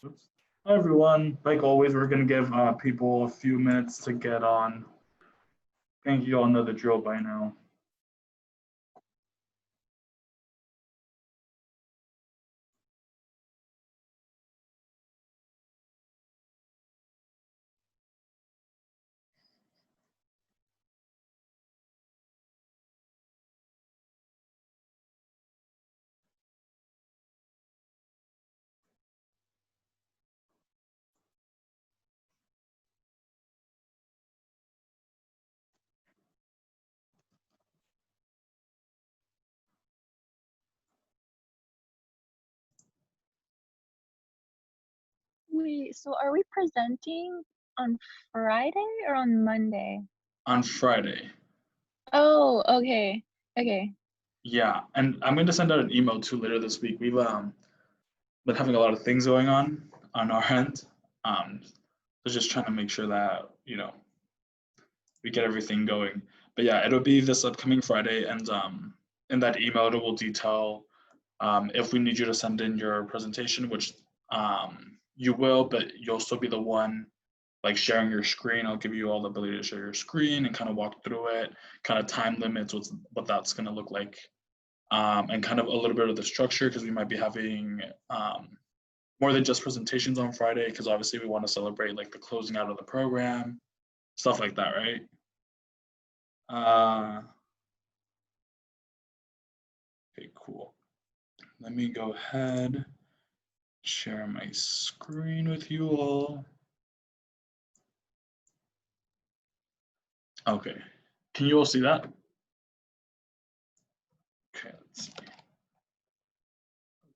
Oops. Hi everyone. Like always, we're gonna give people a few minutes to get on. I think you all know the drill by now. Wait, so are we presenting on Friday or on Monday? On Friday. Oh, okay. Okay. Yeah, and I'm going to send out an email too later this week. We've been having a lot of things going on our end. So just trying to make sure that we get everything going. But yeah, it'll be this upcoming Friday, and in that email it will detail if we need you to send in your presentation, which you will, but you'll still be the one like sharing your screen. I'll give you all the ability to share your screen and kind of walk through it, kind of time limits, what that's going to look like, and kind of a little bit of the structure because we might be having more than just presentations on Friday because obviously we want to celebrate like the closing out of the program, stuff like that, right? Okay, cool. Let me go ahead, share my screen with you all. Okay, can you all see that? Okay, let's see.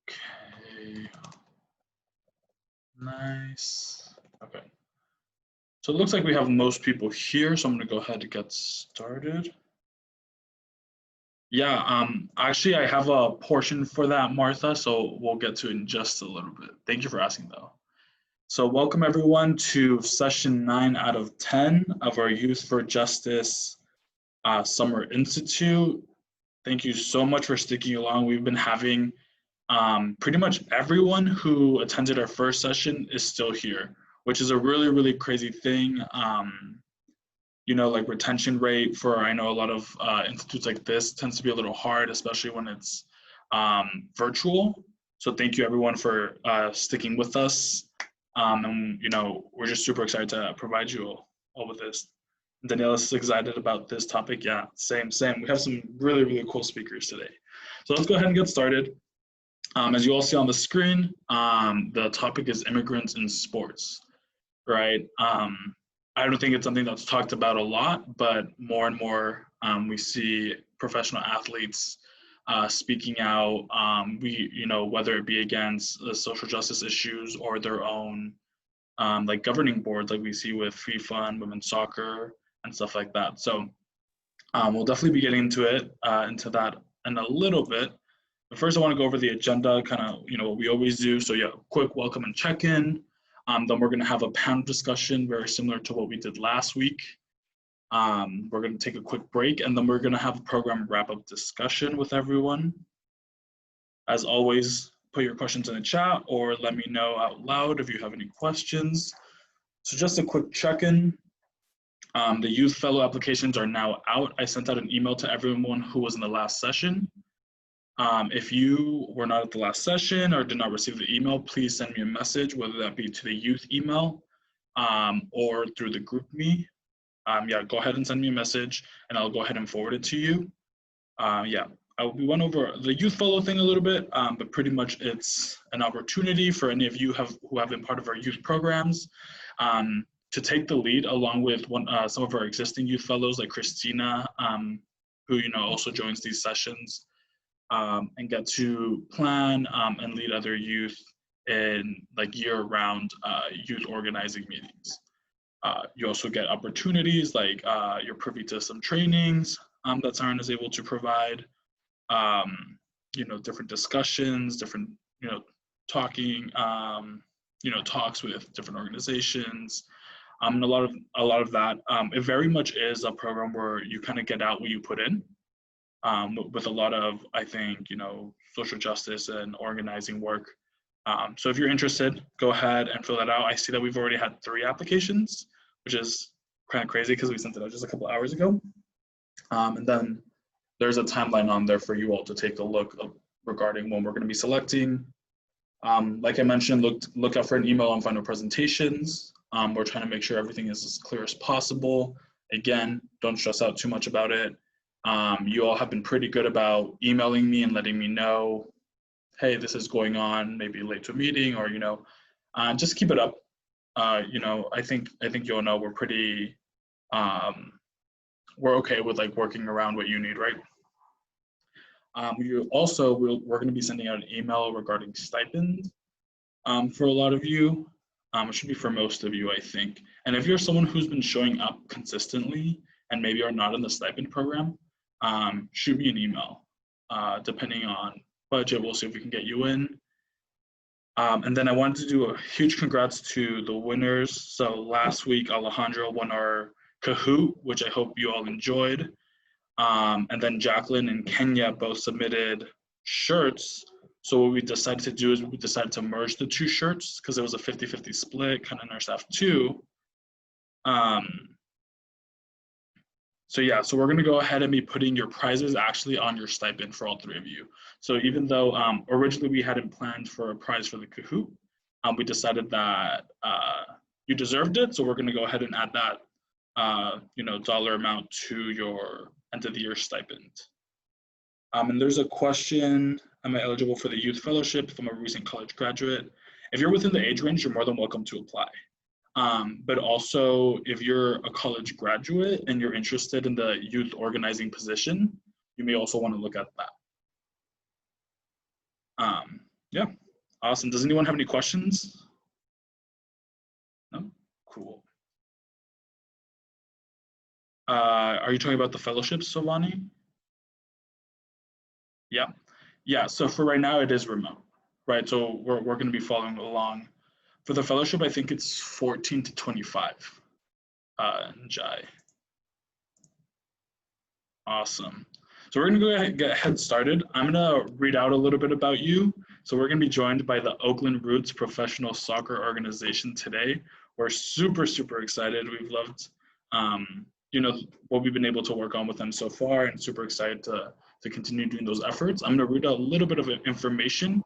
Okay, nice. Okay, so it looks like we have most people here, so I'm gonna go ahead and get started. Yeah, actually I have a portion for that, Martha, so we'll get to it in just a little bit. Thank you for asking though. So welcome everyone to session 9 out of 10 of our Youth for Justice Summer Institute. Thank you so much for sticking along. We've been having pretty much everyone who attended our first session is still here, which is a really, really crazy thing. Like retention rate for, I know a lot of institutes like this tends to be a little hard, especially when it's virtual. So thank you everyone for sticking with us. And we're just super excited to provide you all with this. Daniela's excited about this topic. Yeah, same. We have some really, really cool speakers today. So let's go ahead and get started. As you all see on the screen, the topic is immigrants in sports, right? I don't think it's something that's talked about a lot, but more and more we see professional athletes speaking out. Whether it be against the social justice issues or their own like governing boards, like we see with FIFA and women's soccer and stuff like that. So we'll definitely be getting into that in a little bit. But first, I want to go over the agenda, kind of, what we always do. So yeah, quick welcome and check-in. Then we're going to have a panel discussion very similar to what we did last week. We're going to take a quick break, and then we're going to have a program wrap-up discussion with everyone. As always, put your questions in the chat or let me know out loud if you have any questions. So just a quick check-in. The youth fellow applications are now out. I sent out an email to everyone who was in the last session. If you were not at the last session or did not receive the email, please send me a message, whether that be to the youth email or through the GroupMe. Yeah, go ahead and send me a message and I'll go ahead and forward it to you. Yeah, we went over the youth fellow thing a little bit, but pretty much it's an opportunity for any of you who have been part of our youth programs to take the lead along with some of our existing youth fellows like Christina, who also joins these sessions. And get to plan and lead other youth in like year-round youth organizing meetings. You also get opportunities like you're privy to some trainings that Siren is able to provide, different discussions, different, talking, talks with different organizations, and a lot of that. It very much is a program where you kind of get out what you put in. With a lot of, I think, social justice and organizing work, So if you're interested, go ahead and fill that out. I see that we've already had 3 applications, which is kind of crazy because we sent it out just a couple hours ago. And then there's a timeline on there for you all to take a look regarding when we're going to be selecting. Like I mentioned, look out for an email on final presentations. We're trying to make sure everything is as clear as possible. Again, don't stress out too much about it. You all have been pretty good about emailing me and letting me know, hey, this is going on, maybe late to a meeting, or just keep it up. I think you all know we're pretty, we're okay with like working around what you need, right? We're going to be sending out an email regarding stipend for a lot of you. It should be for most of you, I think. And if you're someone who's been showing up consistently and maybe are not in the stipend program, shoot me an email. Depending on budget, we'll see if we can get you in. And then I wanted to do a huge congrats to the winners. So last week, Alejandro won our Kahoot, which I hope you all enjoyed. And then Jacqueline and Kenya both submitted shirts. So what we decided to do is we decided to merge the 2 shirts because it was a 50-50 split, kind of in our staff too. So yeah, so we're gonna go ahead and be putting your prizes actually on your stipend for all 3 of you. So even though originally we hadn't planned for a prize for the Kahoot, we decided that you deserved it. So we're gonna go ahead and add that dollar amount to your end of the year stipend. And there's a question, am I eligible for the youth fellowship if I'm a recent college graduate? If you're within the age range, you're more than welcome to apply. But also if you're a college graduate and you're interested in the youth organizing position, you may also want to look at that. Yeah, awesome. Does anyone have any questions? No? Cool. Are you talking about the fellowships, Savani? Yeah. So for right now, it is remote, right? So we're going to be following along. For the fellowship, I think it's 14 to 25. Jai. Awesome. So we're going to go ahead and get head started. I'm going to read out a little bit about you. So we're going to be joined by the Oakland Roots Professional Soccer Organization today. We're super, super excited. We've loved, what we've been able to work on with them so far, and super excited to continue doing those efforts. I'm going to read out a little bit of information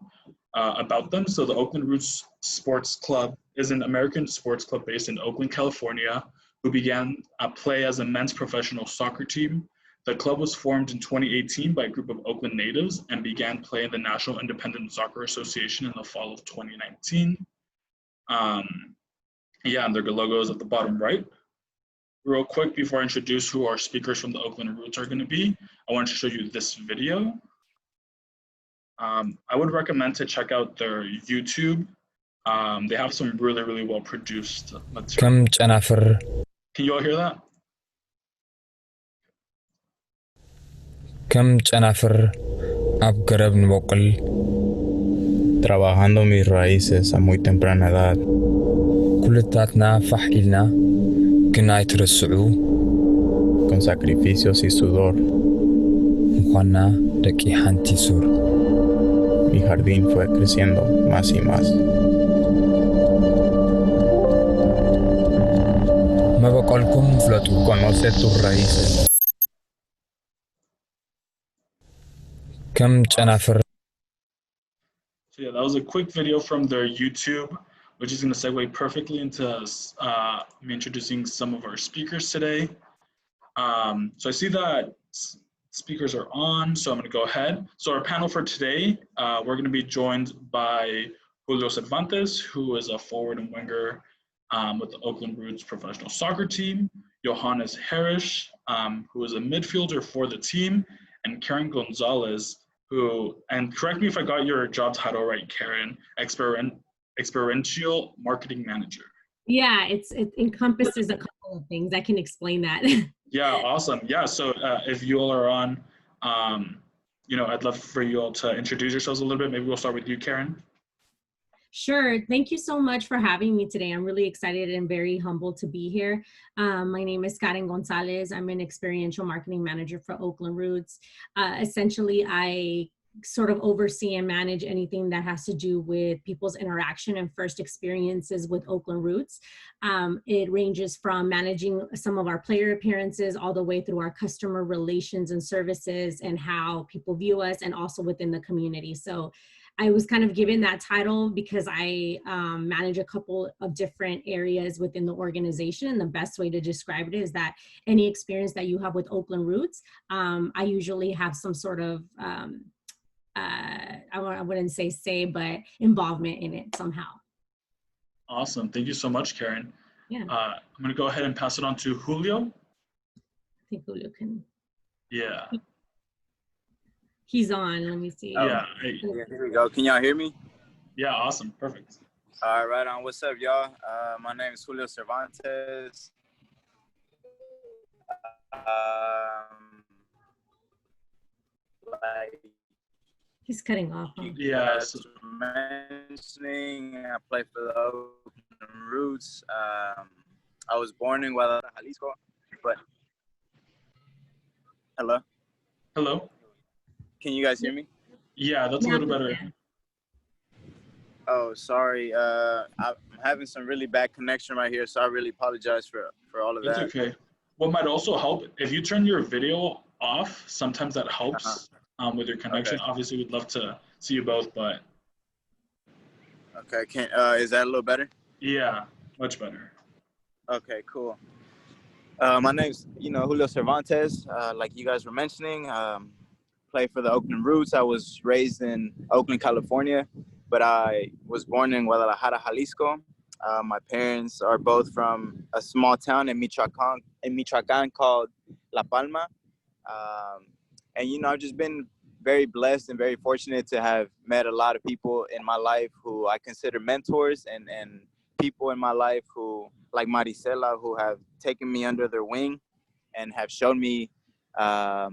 about them. So the Oakland Roots Sports Club is an American sports club based in Oakland, California, who began play as a men's professional soccer team. The club was formed in 2018 by a group of Oakland natives and began play in the National Independent Soccer Association in the fall of 2019. And their logo is at the bottom right. Real quick, before I introduce who our speakers from the Oakland Roots are going to be, I want to show you this video. I would recommend to check out their YouTube. They have some really, really well produced material. Can you all hear that? Kam cenafir ab garab nbokal. Trabajando mis raíces a muy temprana edad. Kulitatna fahilna كنا يترسعوا con sacrificios y sudor. Juana daqui hanti sur. Mi jardín fue creciendo más y más. ما بقولكم فلتو. Conoce tus raíces. كم cenafir. So yeah, that was a quick video from their YouTube, which is going to segue perfectly into me introducing some of our speakers today. So I see that speakers are on, so I'm going to go ahead. So our panel for today, we're going to be joined by Julio Cervantes, who is a forward and winger with the Oakland Roots professional soccer team, Johannes Harris, who is a midfielder for the team, and Karen Gonzalez, who, and correct me if I got your job title right, Karen, experiential marketing manager. Yeah, it encompasses a couple of things. I can explain that. Yeah, awesome. Yeah, so if you all are on, I'd love for you all to introduce yourselves a little bit. Maybe we'll start with you, Karen. Sure. Thank you so much for having me today. I'm really excited and very humbled to be here. My name is Karen Gonzalez. I'm an experiential marketing manager for Oakland Roots. Essentially, I sort of oversee and manage anything that has to do with people's interaction and first experiences with Oakland Roots. It ranges from managing some of our player appearances all the way through our customer relations and services and how people view us, and also within the community. So I was kind of given that title because I manage a couple of different areas within the organization. And the best way to describe it is that any experience that you have with Oakland Roots, I usually have some sort of, I wouldn't say, but involvement in it somehow. Awesome. Thank you so much, Karen. Yeah. I'm going to go ahead and pass it on to Julio. I think Julio can. Yeah. He's on. Let me see. Yeah. Yeah, here we go. Can y'all hear me? Yeah. Awesome. Perfect. All right, right on. What's up, y'all? My name is Julio Cervantes. Like He's cutting off. Huh? Yeah. mentioning, I play for the Oakland Roots. I was born in Guadalajara, Jalisco. But hello, Hello. can you guys hear me? Yeah, that's a little better. Oh, sorry. I'm having some really bad connection right here, so I really apologize for all of That's that. okay. What might also help, if you turn your video off, sometimes that helps with your connection. Okay. Obviously, we'd love to see you both, but Okay, is that a little better? yeah, much better. Okay, cool. My name's, Julio Cervantes. Like you guys were mentioning, play for the Oakland Roots. I was raised in Oakland, California, but I was born in Guadalajara, Jalisco. My parents are both from a small town in Michoacan called La Palma. And, I've just been very blessed and very fortunate to have met a lot of people in my life who I consider mentors, and people in my life who, like Maricela, who have taken me under their wing and have shown me how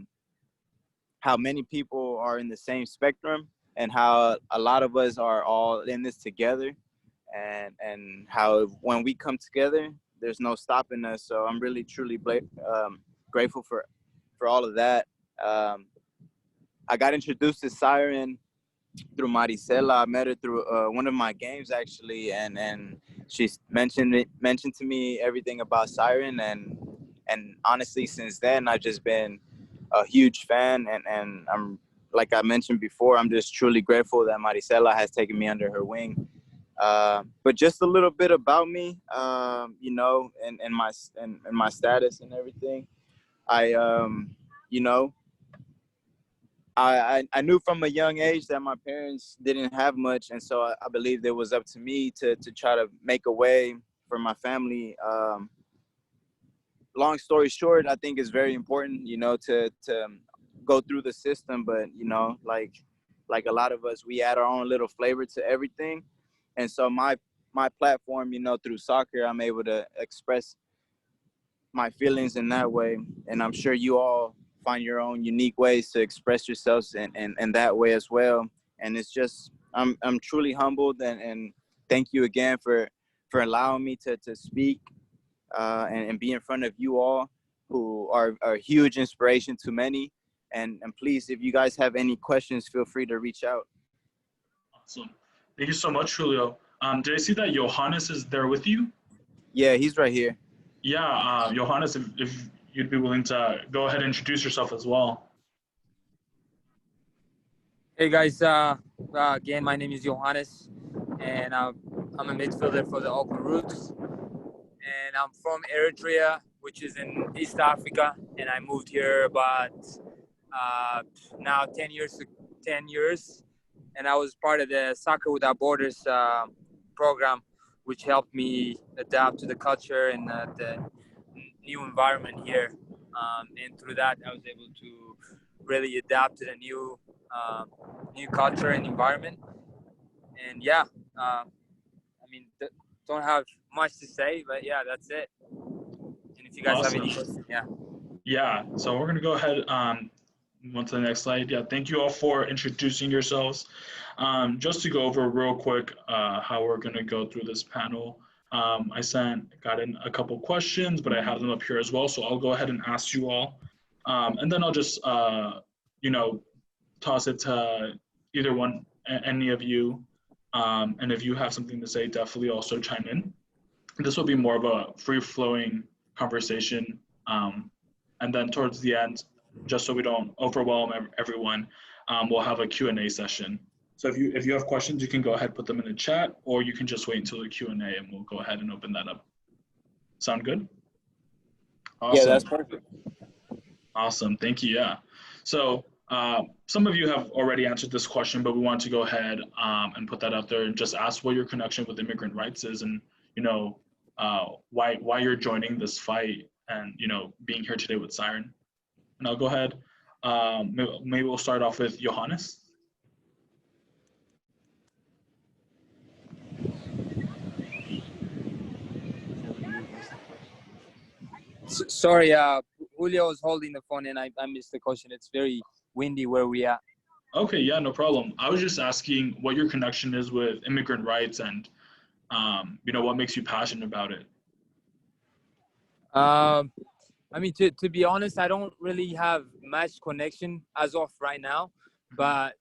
many people are in the same spectrum, and how a lot of us are all in this together, and how when we come together, there's no stopping us. So I'm really, truly grateful for all of that. I got introduced to Siren through Maricela. I met her through one of my games, actually, and she mentioned to me everything about Siren, and honestly, since then, I've just been a huge fan, and I'm, like I mentioned before, I'm just truly grateful that Maricela has taken me under her wing. But just a little bit about me, and my status and everything. I knew from a young age that my parents didn't have much, and so I believed it was up to me to try to make a way for my family. Long story short, I think it's very important, to go through the system, but like a lot of us, we add our own little flavor to everything, and so my platform, through soccer, I'm able to express my feelings in that way, and I'm sure you all find your own unique ways to express yourselves in that way as well. And it's just, I'm truly humbled, and thank you again for allowing me to speak and be in front of you all, who are a huge inspiration to many. And please, if you guys have any questions, feel free to reach out. Awesome. Thank you so much, Julio. Did I see that Johannes is there with you? Yeah, he's right here. Yeah, Johannes, if you'd be willing to go ahead and introduce yourself as well. Hey guys, again, my name is Johannes, and I'm a midfielder for the Oakland Roots, and I'm from Eritrea, which is in East Africa, and I moved here about now 10 years, and I was part of the Soccer Without Borders program, which helped me adapt to the culture and the new environment here, and through that I was able to really adapt to the new culture and environment. And yeah, I mean, don't have much to say, but yeah, that's it. And if you guys have any questions, Yeah, so we're gonna go ahead move on to the next slide. Yeah, thank you all for introducing yourselves. Just to go over real quick how we're gonna go through this panel. I got in a couple questions, but I have them up here as well. So I'll go ahead and ask you all. And then I'll just, toss it to either one, any of you. And if you have something to say, definitely also chime in. This will be more of a free-flowing conversation. And then towards the end, just so we don't overwhelm everyone, we'll have a Q&A session. So if you have questions, you can go ahead, put them in the chat, or you can just wait until the Q&A and we'll go ahead and open that up. Sound good? Awesome. Yeah, that's perfect. Awesome, thank you, yeah. So some of you have already answered this question, but we want to go ahead and put that out there and just ask what your connection with immigrant rights is, and why you're joining this fight, and being here today with Siren. And I'll go ahead. Maybe we'll start off with Johannes. Sorry, Julio was holding the phone and I missed the question. It's very windy where we are. Okay, yeah, no problem. I was just asking what your connection is with immigrant rights and, what makes you passionate about it. I mean, to be honest, I don't really have much connection as of right now, but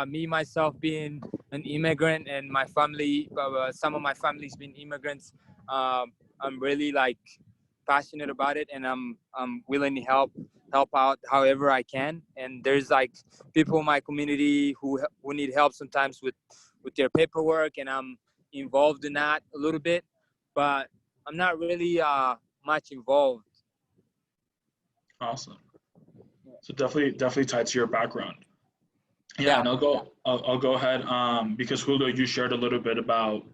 me, myself being an immigrant and my family, some of my family's been immigrants, I'm really passionate about it, and I'm willing to help out however I can. And there's people in my community who need help sometimes with their paperwork, and I'm involved in that a little bit, but I'm not really much involved. Awesome. So definitely tied to your background. Yeah. And I'll go ahead because Julio, you shared a little bit about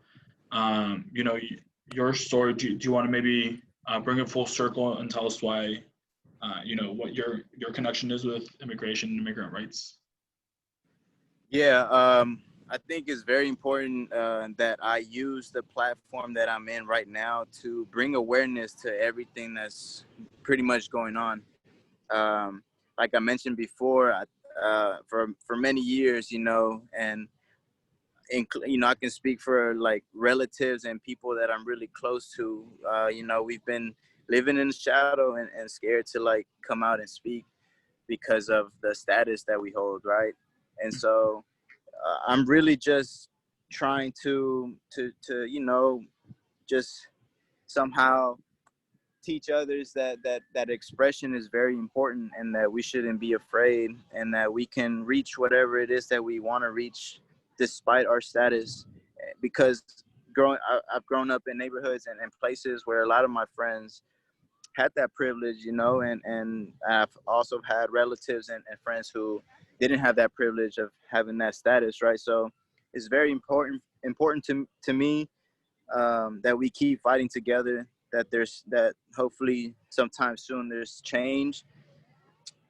your story. Do you want to maybe bring it full circle and tell us why what your connection is with immigration and immigrant rights? Yeah, I think it's very important that I use the platform that I'm in right now to bring awareness to everything that's pretty much going on. Like I mentioned before, for many years, and I can speak for relatives and people that I'm really close to. We've been living in the shadow and scared to come out and speak because of the status that we hold, right? And so I'm really just trying to just somehow teach others that expression is very important, and that we shouldn't be afraid, and that we can reach whatever it is that we want to reach despite our status. Because I've grown up in neighborhoods and places where a lot of my friends had that privilege, and I've also had relatives and friends who didn't have that privilege of having that status, right? So it's very important to me that we keep fighting together, that hopefully sometime soon there's change,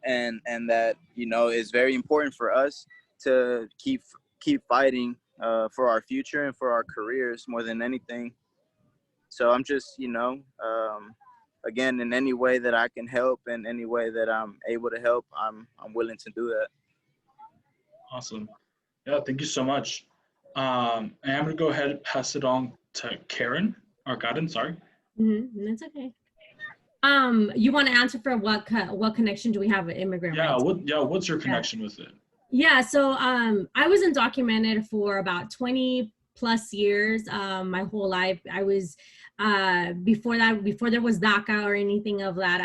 and that it's very important for us to keep fighting for our future and for our careers more than anything. So I'm just again, in any way that I can help, and any way that I'm able to help, I'm willing to do that. Awesome. Yeah, thank you so much. And I'm gonna go ahead and pass it on to Karen, or Karen, sorry. That's okay. You want to answer for what connection do we have with immigrant rights? What's your connection with it? Yeah, so I was undocumented for about 20 plus years, my whole life. I was before there was DACA or anything of that,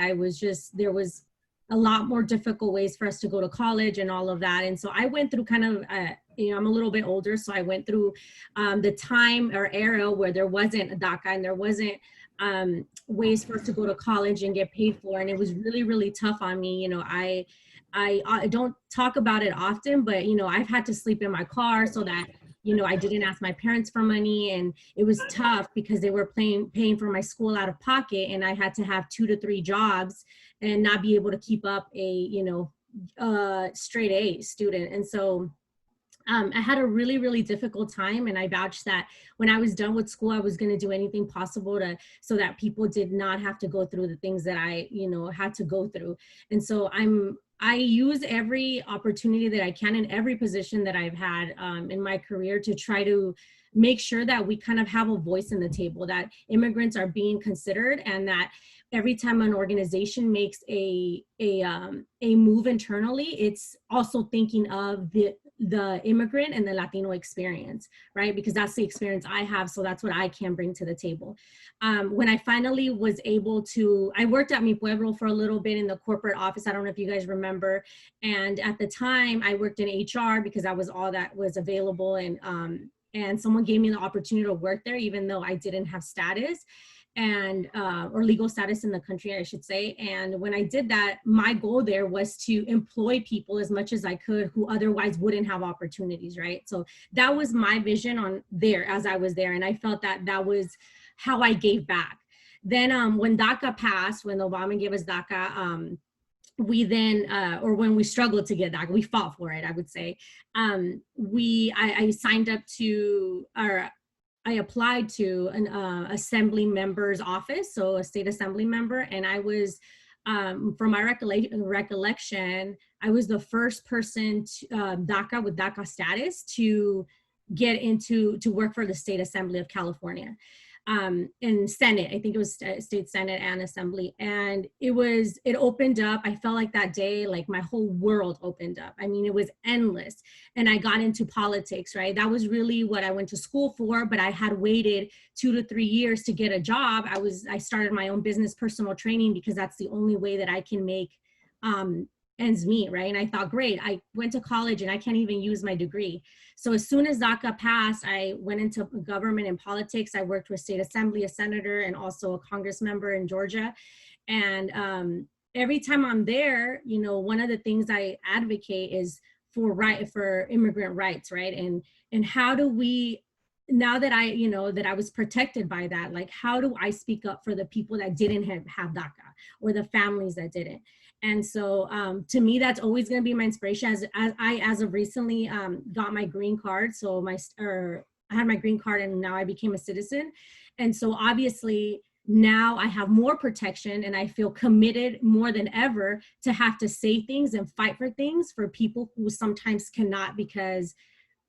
there was a lot more difficult ways for us to go to college and all of that. And so I went through kind of, I'm a little bit older, so I went through the time or era where there wasn't a DACA and there wasn't ways for us to go to college and get paid for. And it was really, really tough on me. I don't talk about it often, but, I've had to sleep in my car so that, I didn't ask my parents for money, and it was tough because they were paying for my school out of pocket, and I had to have 2 to 3 jobs and not be able to keep up a, straight A student. And so I had a really, really difficult time, and I vouched that when I was done with school, I was going to do anything possible so that people did not have to go through the things that I, had to go through. And so I use every opportunity that I can in every position that I've had in my career to try to make sure that we kind of have a voice in the table, that immigrants are being considered, and that every time an organization makes a move internally, it's also thinking of the immigrant and the Latino experience, right? Because that's the experience I have, so that's what I can bring to the table. When I finally was able to, I worked at Mi Pueblo for a little bit in the corporate office. I don't know if you guys remember. And at the time I worked in HR because that was all that was available. And someone gave me the opportunity to work there, even though I didn't have status and or legal status in the country, I should say. And when I did that, my goal there was to employ people as much as I could who otherwise wouldn't have opportunities, right? So that was my vision on there as I was there. And I felt that that was how I gave back. Then when DACA passed, when Obama gave us DACA, we then, or when we struggled to get DACA, we fought for it, I would say. I signed up to, or I applied to an assembly member's office, so a state assembly member, and I was, from my recollection, I was the first person to, DACA with DACA status to get into, to work for the State Assembly of California. In Senate, I think it was State Senate and Assembly. And it opened up, I felt like that day, like my whole world opened up. I mean, it was endless. And I got into politics, right? That was really what I went to school for, but I had waited 2 to 3 years to get a job. I started my own business, personal training, because that's the only way that I can make ends meet, right? And I thought, great, I went to college and I can't even use my degree. So as soon as DACA passed, I went into government and politics. I worked with state assembly, a senator, and also a Congress member in Georgia. And every time I'm there, you know, one of the things I advocate is for immigrant rights, right? And how do we, now that I was protected by that, like, how do I speak up for the people that didn't have DACA, or the families that didn't? And so to me, that's always going to be my inspiration. As of recently got my green card. So I had my green card and now I became a citizen. And so obviously now I have more protection, and I feel committed more than ever to have to say things and fight for things for people who sometimes cannot, because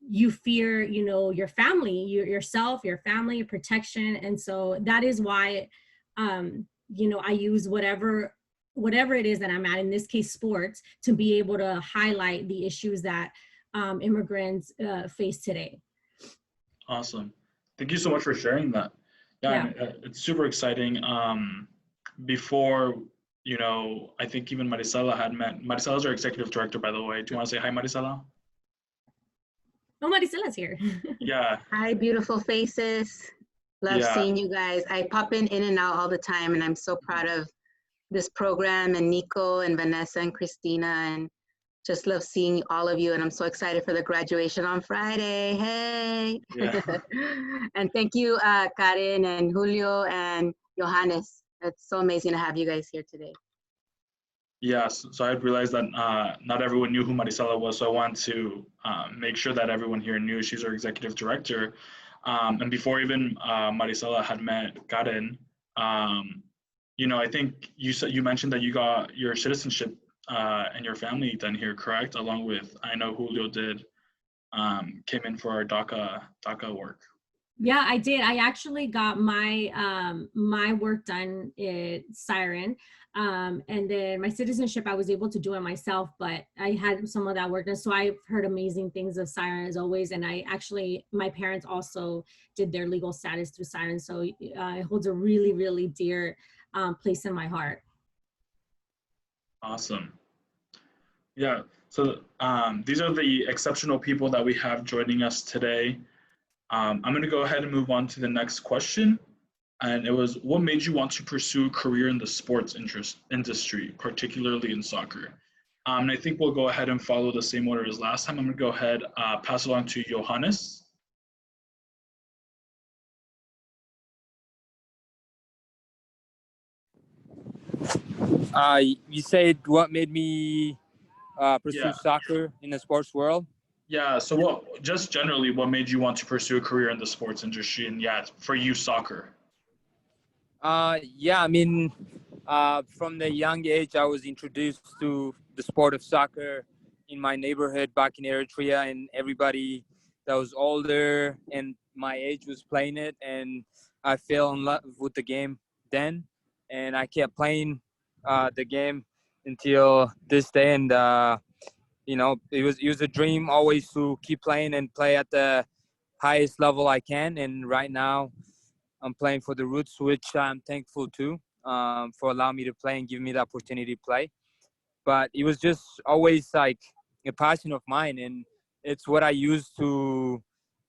you fear, you know, your family, yourself, your family, your protection. And so that is why, you know, I use whatever it is that I'm at, in this case, sports, to be able to highlight the issues that immigrants face today. Awesome. Thank you so much for sharing that. Yeah. It's super exciting. Before, you know, I think even Marisela had met. Marisela's our executive director, by the way. Do you want to say hi, Marisela? Oh, Marisela's here. Yeah. Hi, beautiful faces. Love seeing you guys. I pop in and out all the time, and I'm so proud of this program, and Nico and Vanessa and Christina, and just love seeing all of you. And I'm so excited for the graduation on Friday. Hey. Yeah. And thank you, Karen and Julio and Johannes. It's so amazing to have you guys here today. Yes, so I realized that not everyone knew who Marisela was, so I want to make sure that everyone here knew she's our executive director. And before even Marisela had met Karen, you know, I think you mentioned that you got your citizenship and your family done here, correct? Along with, I know Julio did, came in for our DACA work. Yeah, I did. I actually got my my work done at Siren. And then my citizenship, I was able to do it myself, but I had some of that work done. So I've heard amazing things of Siren, as always. And my parents also did their legal status through Siren. So it holds a really, really dear place in my heart. Awesome. Yeah, so these are the exceptional people that we have joining us today. I'm going to go ahead and move on to the next question. And it was, what made you want to pursue a career in the sports industry, particularly in soccer? And I think we'll go ahead and follow the same order as last time. I'm going to go ahead, pass it on to Johannes. You said what made me pursue soccer in the sports world? Yeah, so just generally, what made you want to pursue a career in the sports industry, and for you, soccer? Yeah, I mean, from the young age, I was introduced to the sport of soccer in my neighborhood back in Eritrea, and everybody that was older and my age was playing it, and I fell in love with the game then, and I kept playing the game until this day. And you know, it was a dream always to keep playing and play at the highest level I can. And right now, I'm playing for the Roots, which I'm thankful to for allowing me to play and giving me the opportunity to play. But it was just always like a passion of mine, and it's what I used to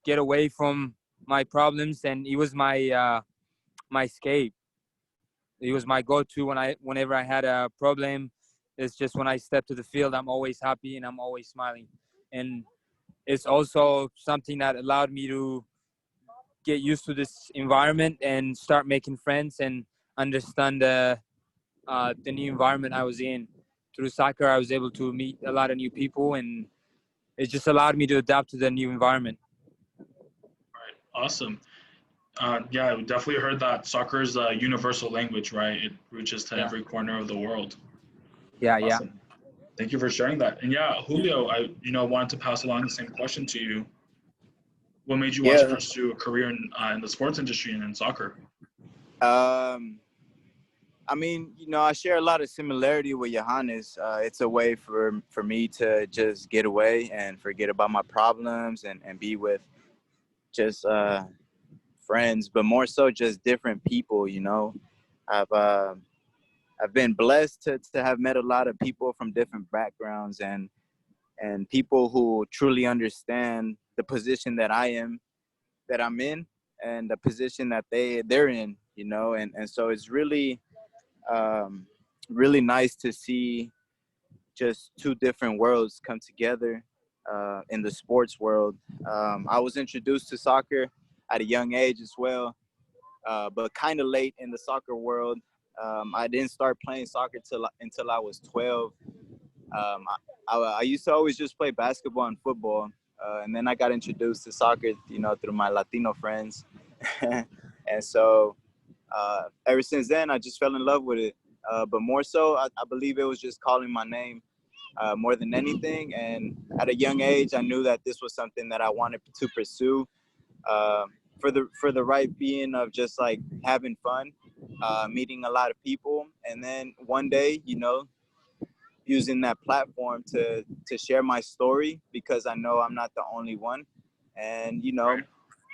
get away from my problems, and it was my my escape. It was my go-to whenever I had a problem. It's just when I step to the field, I'm always happy and I'm always smiling. And it's also something that allowed me to get used to this environment and start making friends and understand the new environment I was in. Through soccer, I was able to meet a lot of new people, and it just allowed me to adapt to the new environment. Right. Awesome. Yeah, we definitely heard that soccer is a universal language, right? It reaches to every corner of the world. Yeah, Awesome. Thank you for sharing that. And yeah, Julio, I wanted to pass along the same question to you. What made you want to pursue a career in the sports industry and in soccer? I mean, I share a lot of similarity with Johannes. It's a way for me to just get away and forget about my problems and be with just friends, but more so just different people. I've been blessed to have met a lot of people from different backgrounds and people who truly understand the position that I'm in and the position that they're in, and so it's really really nice to see just two different worlds come together in the sports world. I was introduced to soccer at a young age as well, but kind of late in the soccer world. I didn't start playing soccer until I was 12. I used to always just play basketball and football, and then I got introduced to soccer, through my Latino friends, and so ever since then, I just fell in love with it. But more so, I believe it was just calling my name more than anything. And at a young age, I knew that this was something that I wanted to pursue for the right being of just like having fun, meeting a lot of people, and then one day, using that platform to share my story, because I know I'm not the only one, and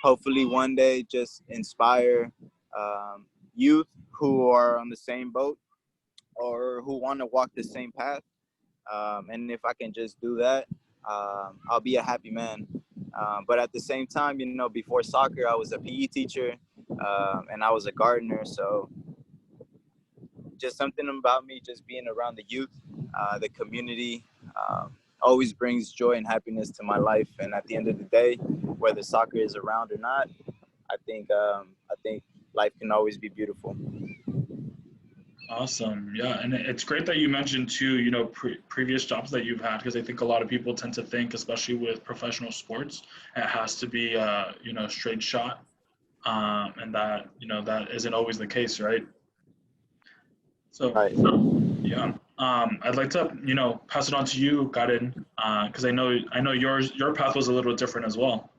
hopefully one day just inspire youth who are on the same boat or who want to walk the same path. And if I can just do that, I'll be a happy man. But at the same time, before soccer, I was a PE teacher and I was a gardener. So just something about me just being around the youth, the community, always brings joy and happiness to my life. And at the end of the day, whether soccer is around or not, I think life can always be beautiful. Awesome. Yeah. And it's great that you mentioned too, previous jobs that you've had, because I think a lot of people tend to think, especially with professional sports, it has to be, a straight shot. And that, that isn't always the case, right? So, Right. yeah. I'd like to, pass it on to you, Karen, because I know your path was a little different as well.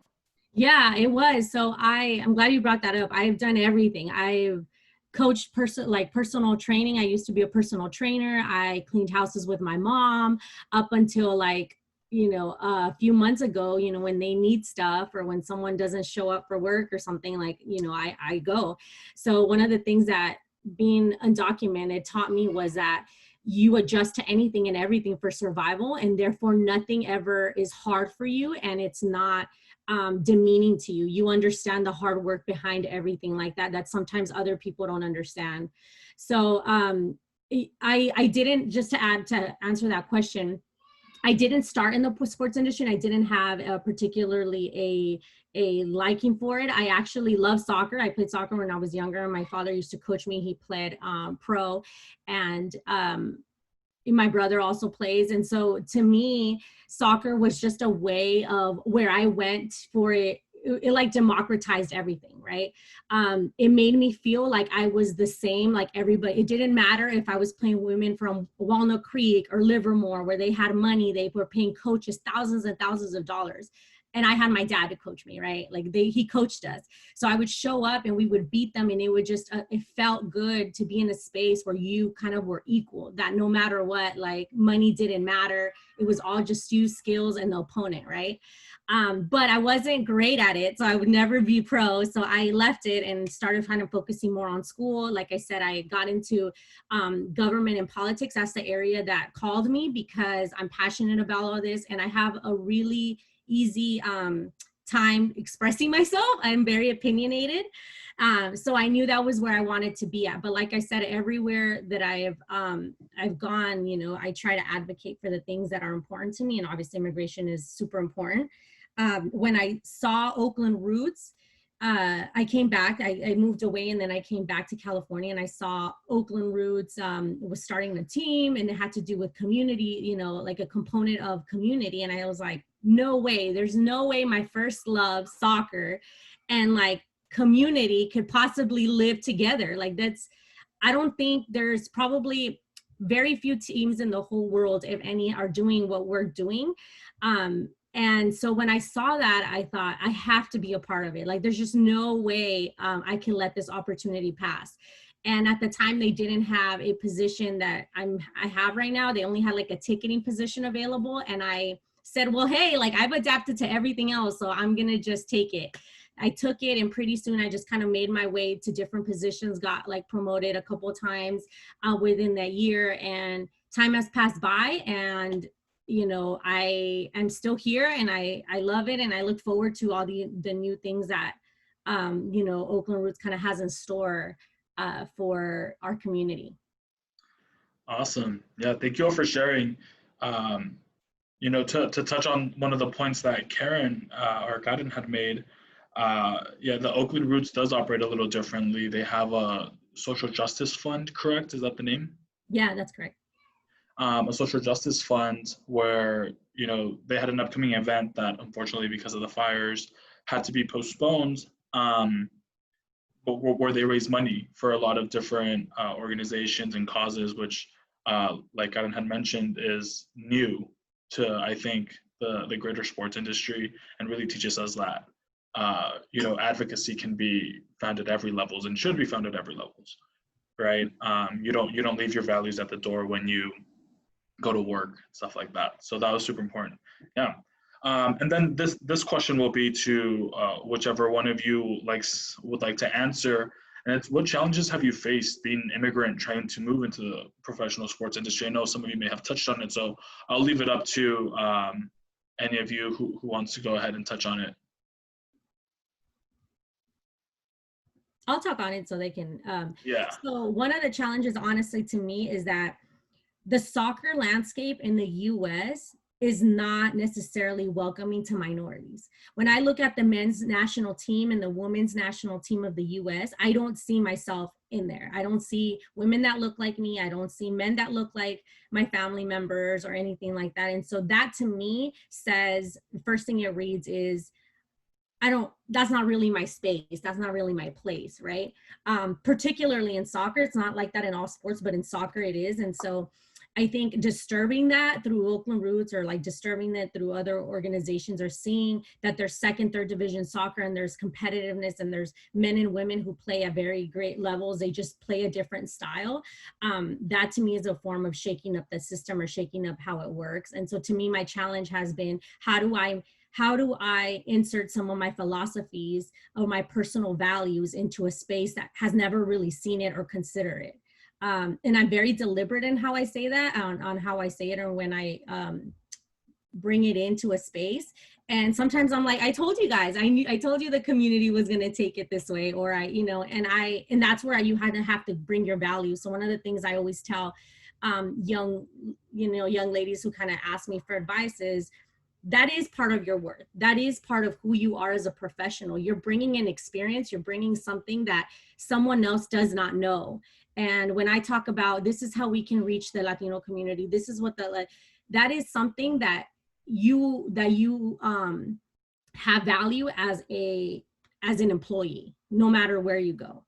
Yeah, it was. So I'm glad you brought that up. I've done everything. I've coached personal training. I used to be a personal trainer. I cleaned houses with my mom up until a few months ago, when they need stuff or when someone doesn't show up for work or something, I go. So one of the things that being undocumented taught me was that you adjust to anything and everything for survival, and therefore nothing ever is hard for you, and it's not demeaning to you. You understand the hard work behind everything like that sometimes other people don't understand. So I didn't, just to answer that question, I didn't start in the sports industry, and I didn't have particularly a liking for it. I actually love soccer. I played soccer when I was younger. My father used to coach me. He played pro, and my brother also plays. And so to me, soccer was just a way of where I went for it. It like democratized everything, right? It made me feel like I was the same like everybody. It didn't matter if I was playing women from Walnut Creek or Livermore, where they had money, they were paying coaches thousands and thousands of dollars. and I had my dad to coach me, right? Like he coached us. So I would show up and we would beat them, and it would just, it felt good to be in a space where you kind of were equal, that no matter what, like money didn't matter. It was all just you, skills, and the opponent, right? But I wasn't great at it, so I would never be pro. So I left it and started kind of focusing more on school. Like I said, I got into government and politics. That's the area that called me because I'm passionate about all this, and I have a really easy time expressing myself. I'm very opinionated. So I knew that was where I wanted to be at. But like I said, everywhere that I've gone, you know, I try to advocate for the things that are important to me. And obviously immigration is super important. When I saw Oakland Roots, I came back, I moved away, and then I came back to California, and I saw Oakland Roots was starting a team, and it had to do with community, you know, like a component of community. And I was like, no way, there's no way my first love, soccer, and like community could possibly live together. Like that's, I don't think there's probably very few teams in the whole world, if any, are doing what we're doing. And so when I saw that, I thought I have to be a part of it. Like there's just no way I can let this opportunity pass. And at the time, they didn't have a position that I have right now. They only had like a ticketing position available. And I said, well, hey, like I've adapted to everything else, so I'm gonna just take it. I took it, and pretty soon I just kind of made my way to different positions, got like promoted a couple of times within that year, and time has passed by, and you know, I am still here, and I love it, and I look forward to all the new things that you know, Oakland Roots kind of has in store for our community. Awesome. Yeah, thank you all for sharing. You know, to touch on one of the points that Karen or Gaden had made, yeah, the Oakland Roots does operate a little differently. They have a social justice fund, correct? Is that the name? Yeah, that's correct. A social justice fund where, you know, they had an upcoming event that unfortunately, because of the fires, had to be postponed, but where they raise money for a lot of different organizations and causes, which, like Adam had mentioned, is new to, I think, the greater sports industry, and really teaches us that, you know, advocacy can be found at every levels and should be found at every levels, right? You don't leave your values at the door when you go to work, stuff like that. So that was super important. Yeah. And then this question will be to whichever one of you would like to answer. And it's, what challenges have you faced being an immigrant trying to move into the professional sports industry? I know some of you may have touched on it, so I'll leave it up to any of you who wants to go ahead and touch on it. I'll talk on it so they can. Yeah. So one of the challenges, honestly, to me, is that the soccer landscape in the US is not necessarily welcoming to minorities. When I look at the men's national team and the women's national team of the US, I don't see myself in there. I don't see women that look like me. I don't see men that look like my family members or anything like that. And so that to me says, the first thing it reads is, that's not really my space. That's not really my place, right? Particularly in soccer, it's not like that in all sports, but in soccer it is. And so I think disturbing that through Oakland Roots, or like disturbing that through other organizations, or seeing that there's second, third division soccer and there's competitiveness and there's men and women who play at very great levels, they just play a different style. That to me is a form of shaking up the system, or shaking up how it works. And so to me, my challenge has been, how do I insert some of my philosophies or my personal values into a space that has never really seen it or considered it? And I'm very deliberate in how I say that, on how I say it, or when I bring it into a space. And sometimes I'm like, I told you guys, I told you the community was going to take it this way, or and that's where you have to bring your values. So one of the things I always tell young ladies who kind of ask me for advice is, that is part of your worth. That is part of who you are as a professional. You're bringing an experience, you're bringing something that someone else does not know. And when I talk about, this is how we can reach the Latino community, this is what that is something that you have value as an employee, no matter where you go.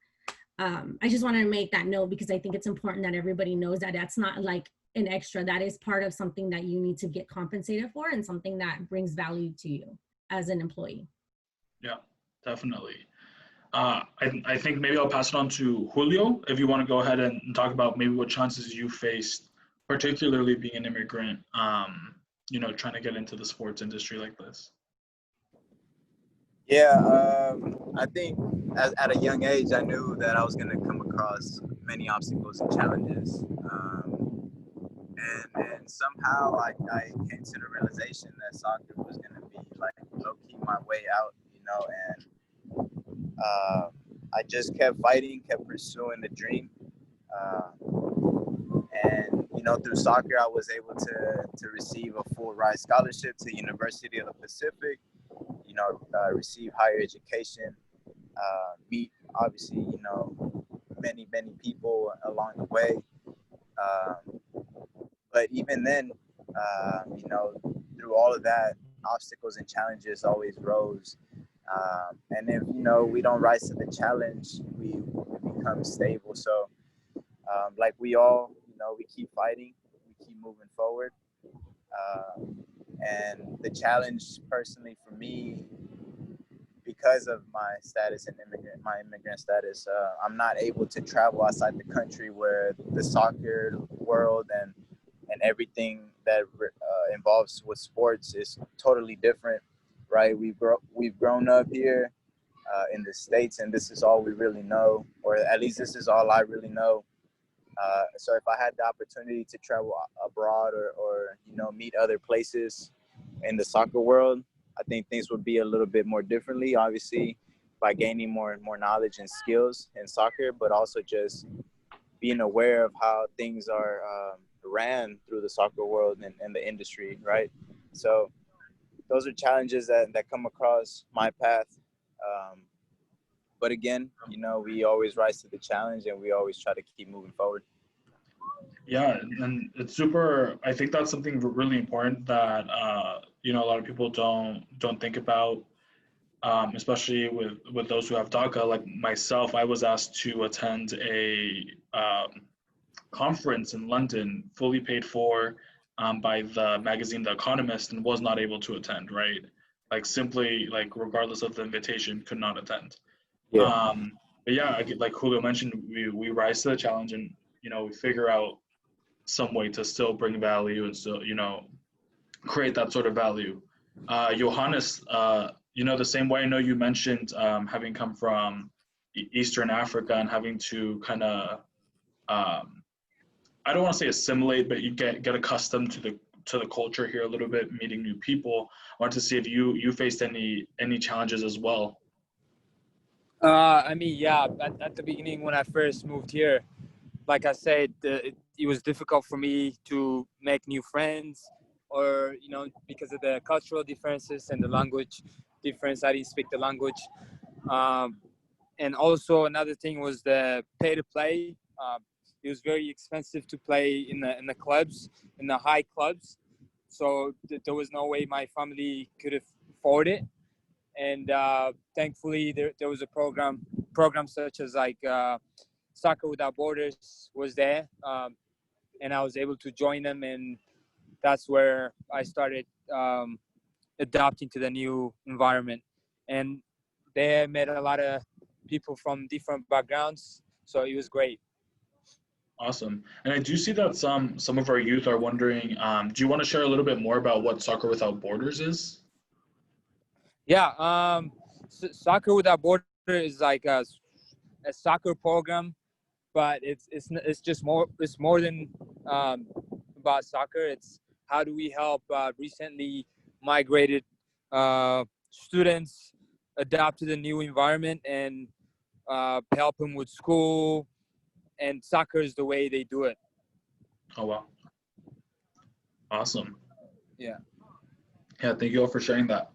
I just wanted to make that note, because I think it's important that everybody knows that that's not like an extra. That is part of something that you need to get compensated for, and something that brings value to you. as an employee. Yeah, definitely. I think maybe I'll pass it on to Julio if you want to go ahead and talk about maybe what challenges you faced, particularly being an immigrant, trying to get into the sports industry like this. Yeah, I think at a young age, I knew that I was going to come across many obstacles and challenges. And somehow I came to the realization that soccer was going to be like low-key my way out, and I just kept fighting, kept pursuing the dream. And through soccer, I was able to receive a full ride scholarship to University of the Pacific, receive higher education, meet obviously, many people along the way. But even then, through all of that, obstacles and challenges always rose. And if, we don't rise to the challenge, we become stable. So like we all, we keep fighting, we keep moving forward. And the challenge personally for me, because of my status and my immigrant status, I'm not able to travel outside the country where the soccer world and everything that involves with sports is totally different, right? We've grown up here in the States, and this is all we really know, or at least this is all I really know. So if I had the opportunity to travel abroad or meet other places in the soccer world, I think things would be a little bit more differently, obviously, by gaining more and more knowledge and skills in soccer, but also just being aware of how things are ran through the soccer world and the industry, right? So those are challenges that come across my path. But again, we always rise to the challenge and we always try to keep moving forward. Yeah, and it's super. I think that's something really important that a lot of people don't think about, especially with those who have DACA. Like myself, I was asked to attend a conference in London, fully paid for by the magazine The Economist, and was not able to attend. Right, like simply like regardless of the invitation, could not attend. Yeah. But yeah, like Julio mentioned, we rise to the challenge and we figure out some way to still bring value and still create that sort of value. Johannes, the same way I know you mentioned having come from Eastern Africa and having to kind of I don't want to say assimilate, but you get accustomed to the culture here a little bit, meeting new people. I want to see if you faced any challenges as well. I mean, yeah, at the beginning when I first moved here, like I said, it was difficult for me to make new friends, or because of the cultural differences and the language difference. I didn't speak the language, and also another thing was the pay to play. It was very expensive to play in the clubs, in the high clubs. So there was no way my family could afford it. And thankfully, there was a program such as like Soccer Without Borders was there, and I was able to join them, and that's where I started adapting to the new environment. And there I met a lot of people from different backgrounds, so it was great. Awesome. And I do see that some of our youth are wondering, do you want to share a little bit more about what Soccer Without Borders is? Yeah, Soccer Without Borders is like a soccer program, but it's just more. It's more than about soccer. It's how do we help recently migrated students adapt to the new environment and help them with school, and soccer is the way they do it. Oh wow, awesome. Yeah. Yeah, thank you all for sharing that.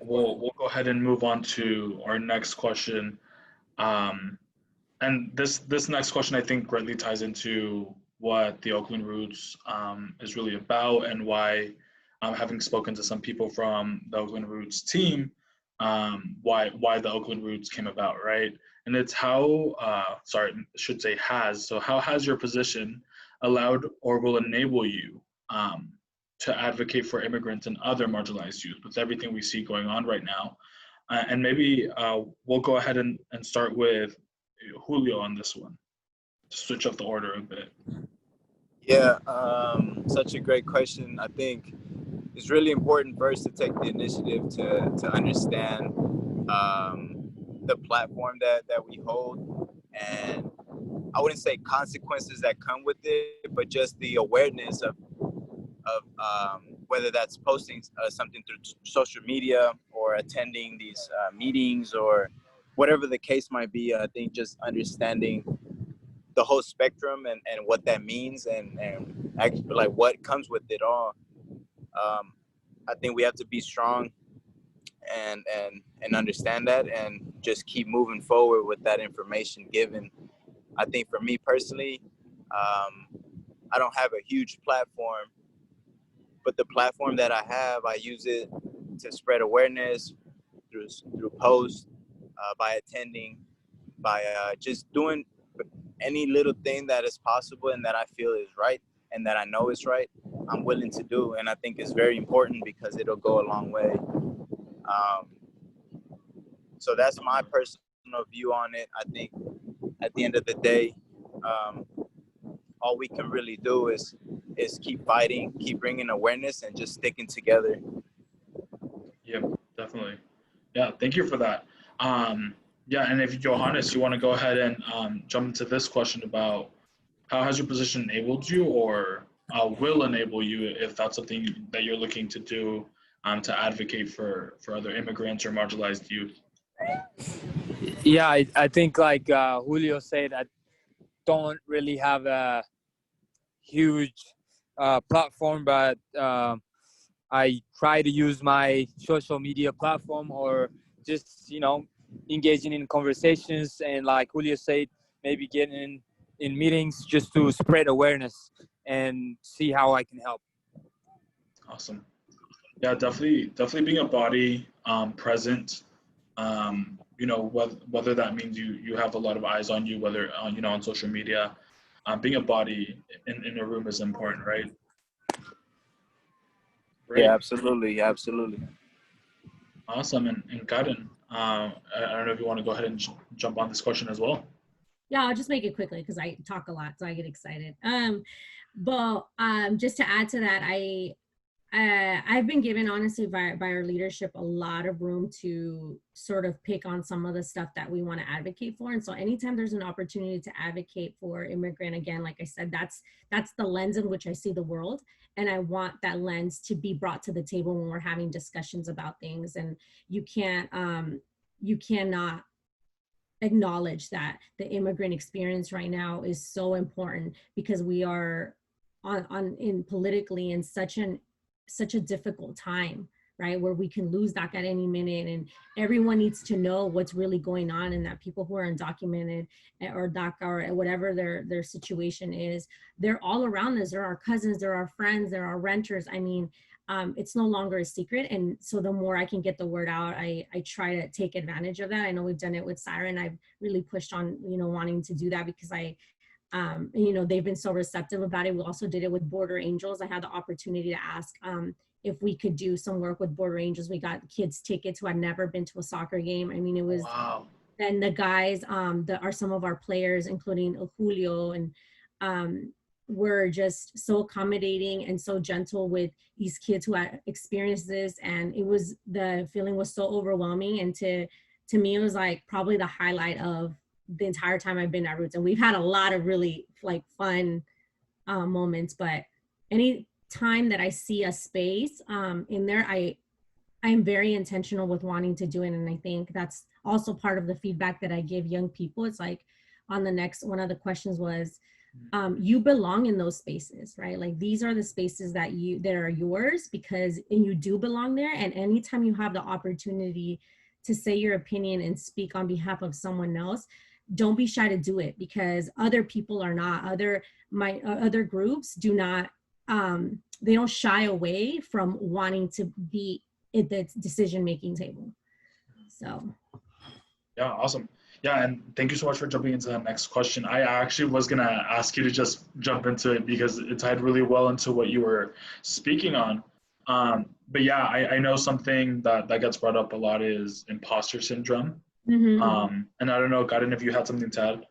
We'll go ahead and move on to our next question. And this next question I think greatly ties into what the Oakland Roots is really about, and why, having spoken to some people from the Oakland Roots team, why the Oakland Roots came about, right? And it's how, sorry, I should say has. So how has your position allowed or will enable you to advocate for immigrants and other marginalized youth with everything we see going on right now? And maybe we'll go ahead and start with Julio on this one, to switch up the order a bit. Yeah, such a great question. I think it's really important first to take the initiative to understand the platform that we hold, and I wouldn't say consequences that come with it, but just the awareness of whether that's posting something through social media or attending these meetings or whatever the case might be. I think just understanding the whole spectrum and what that means and actually like what comes with it all. I think we have to be strong and understand that and just keep moving forward with that information given. I think for me personally, I don't have a huge platform, but the platform that I have, I use it to spread awareness through posts, by attending, by just doing any little thing that is possible and that I feel is right and that I know is right, I'm willing to do. And I think it's very important because it'll go a long way. So that's my personal view on it. I think at the end of the day, all we can really do is keep fighting, keep bringing awareness, and just sticking together. Yeah, definitely. Yeah, thank you for that. Yeah, and if Johannes, you want to go ahead and jump into this question about how has your position enabled you or will enable you if that's something that you're looking to do to advocate for other immigrants or marginalized youth? Yeah, I think like Julio said, I don't really have a huge platform, but I try to use my social media platform or just, engaging in conversations and like Julio said, maybe getting in meetings just to spread awareness and see how I can help. Awesome. Yeah, definitely being a body present, whether that means you have a lot of eyes on you, whether on social media, being a body in a room is important, right? Yeah, absolutely. Awesome. And Karen, I don't know if you want to go ahead and jump on this question as well. Yeah, I'll just make it quickly because I talk a lot, so I get excited. But just to add to that, I've been given, honestly, by our leadership, a lot of room to sort of pick on some of the stuff that we want to advocate for. And so anytime there's an opportunity to advocate for immigrant, again, like I said, that's the lens in which I see the world. And I want that lens to be brought to the table when we're having discussions about things. And you cannot acknowledge that the immigrant experience right now is so important because we are in politically in such a difficult time, right? Where we can lose DACA at any minute, and everyone needs to know what's really going on, and that people who are undocumented or DACA or whatever their situation is, they're all around us. They're our cousins, they're our friends, they're our renters. I mean, it's no longer a secret. And so the more I can get the word out, I try to take advantage of that. I know we've done it with Siren. I've really pushed on, wanting to do that because they've been so receptive about it. We also did it with Border Angels. I had the opportunity to ask if we could do some work with Border Angels. We got kids tickets who had never been to a soccer game. I mean, it was, wow. And the guys that are some of our players, including Julio, and were just so accommodating and so gentle with these kids who had experienced this. And the feeling was so overwhelming. And to me, it was like probably the highlight of the entire time I've been at Roots. And we've had a lot of really fun moments, but any time that I see a space in there, I'm very intentional with wanting to do it. And I think that's also part of the feedback that I give young people. It's like on the next, one of the questions was, you belong in those spaces, right? Like these are the spaces that are yours and you do belong there. And anytime you have the opportunity to say your opinion and speak on behalf of someone else, don't be shy to do it, because other people are not, other groups do not, they don't shy away from wanting to be at the decision-making table. So. Yeah, awesome. Yeah, and thank you so much for jumping into that next question. I actually was gonna ask you to just jump into it because it tied really well into what you were speaking on. But yeah, I know something that gets brought up a lot is imposter syndrome. And I don't know, Karin, if you had something to add.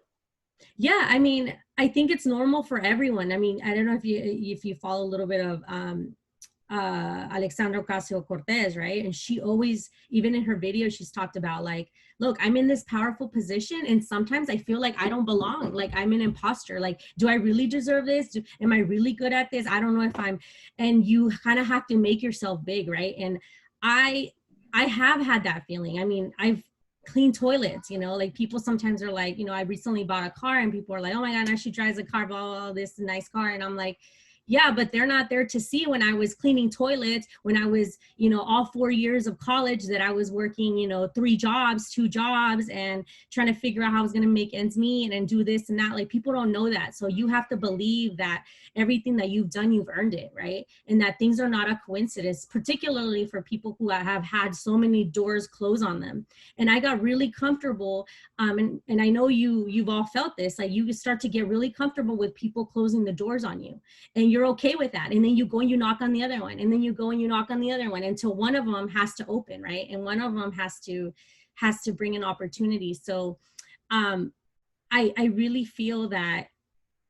Yeah, I mean, I think it's normal for everyone. I mean, I don't know if you follow a little bit of Alexandra Ocasio-Cortez, right? And she always, even in her video, she's talked about like, look, I'm in this powerful position, and sometimes I feel like I don't belong. Like I'm an imposter. Like, do I really deserve this? Am I really good at this? I don't know if I'm. And you kind of have to make yourself big, right? And I have had that feeling. I mean, I've clean toilets, you know, like people sometimes are like, you know, I recently bought a car and people are like, oh my God, now she drives a car, blah, blah, blah, this nice car. And I'm like, yeah, but they're not there to see when I was cleaning toilets, when I was, you know, all 4 years of college that I was working, you know, 3 jobs, 2 jobs, and trying to figure out how I was going to make ends meet and do this and that. Like people don't know that. So you have to believe that everything that you've done, you've earned it, right? And that things are not a coincidence, particularly for people who have had so many doors close on them. And I got really comfortable, and I know you've all felt this, like you start to get really comfortable with people closing the doors on you. And you're okay with that. And then you go and you knock on the other one. And then you go and you knock on the other one until one of them has to open, right? And one of them has to bring an opportunity. So I really feel that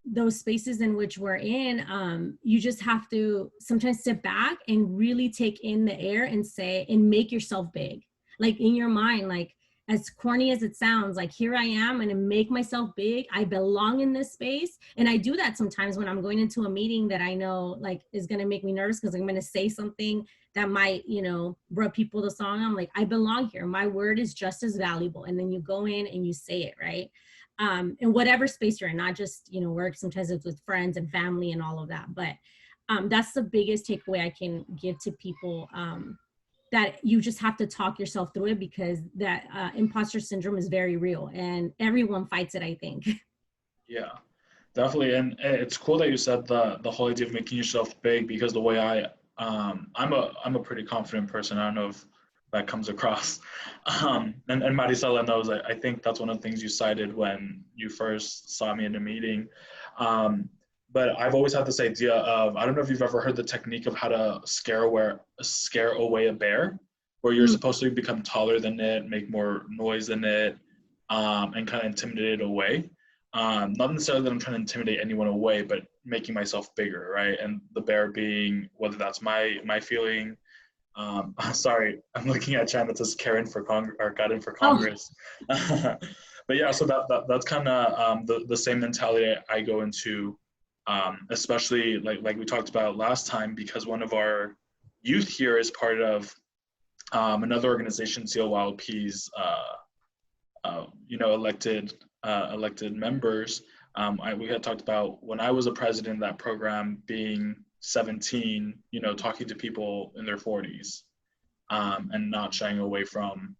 those spaces in which we're in, you just have to sometimes sit back and really take in the air and say, and make yourself big. Like in your mind, like as corny as it sounds, like here I am, I'm gonna make myself big. I belong in this space. And I do that sometimes when I'm going into a meeting that I know like is gonna make me nervous because I'm gonna say something that might, you know, rub people the song. I'm like, I belong here. My word is just as valuable. And then you go in and you say it, right? In whatever space you're in, not just, you know, work, sometimes it's with friends and family and all of that. But that's the biggest takeaway I can give to people, that you just have to talk yourself through it, because that imposter syndrome is very real and everyone fights it, I think. Yeah, definitely. And it's cool that you said the whole idea of making yourself big, because the way I'm a pretty confident person. I don't know if that comes across. And Marisela knows, I think that's one of the things you cited when you first saw me in a meeting. But I've always had this idea of, I don't know if you've ever heard the technique of how to scare away a bear, where you're supposed to become taller than it, make more noise than it, and kind of intimidate it away. Not necessarily that I'm trying to intimidate anyone away, but making myself bigger, right? And the bear being, whether that's my feeling. Sorry, I'm looking at Chan that says Karen for got in for Congress. Oh. But yeah, so that's kind of the same mentality I go into. Especially like we talked about last time, because one of our youth here is part of another organization, CLYLP's you know, elected members. We had talked about when I was a president of that program, being 17, you know, talking to people in their 40s, and not shying away from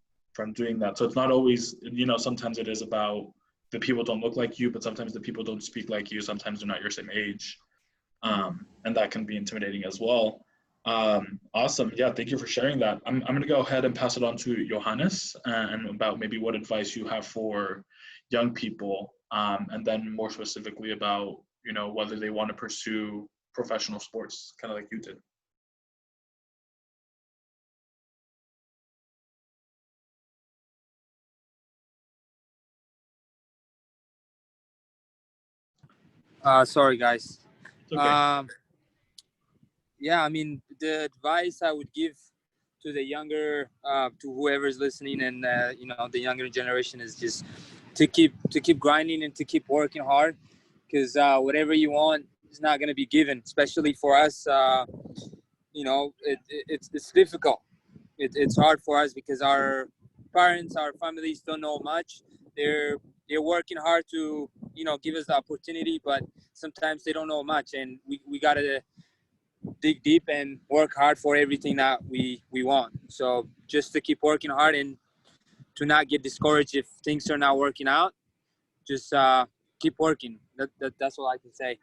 doing that. So it's not always, you know, sometimes it is about the people don't look like you, but sometimes the people don't speak like you. Sometimes they're not your same age. And that can be intimidating as well. Awesome. Yeah, thank you for sharing that. I'm going to go ahead and pass it on to Johannes, and about maybe what advice you have for young people, and then more specifically about, you know, whether they want to pursue professional sports, kind of like you did. Sorry, guys. It's okay. Yeah, I mean, the advice I would give to the younger, to whoever's listening, and you know, the younger generation, is just to keep grinding and to keep working hard, because whatever you want is not going to be given. Especially for us, you know, it's difficult. It's hard for us because our parents, our families don't know much. They're working hard to, you know, give us the opportunity, but sometimes they don't know much, and we gotta dig deep and work hard for everything that we want. So just to keep working hard and to not get discouraged if things are not working out. Just keep working. That's all I can say.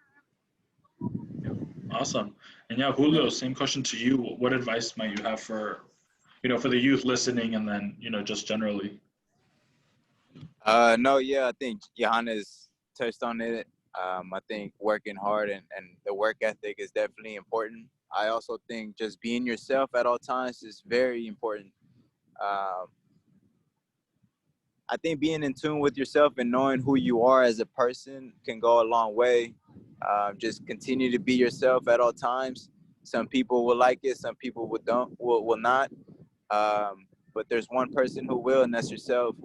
Awesome. And yeah, Julio, same question to you. What advice might you have for, you know, for the youth listening, and then, you know, just generally? No, yeah, I think Johannes touched on it. I think working hard and the work ethic is definitely important. I also think just being yourself at all times is very important. Um, I think being in tune with yourself and knowing who you are as a person can go a long way. Just continue to be yourself at all times. Some people will like it, some people will not. But there's one person who will, and that's yourself.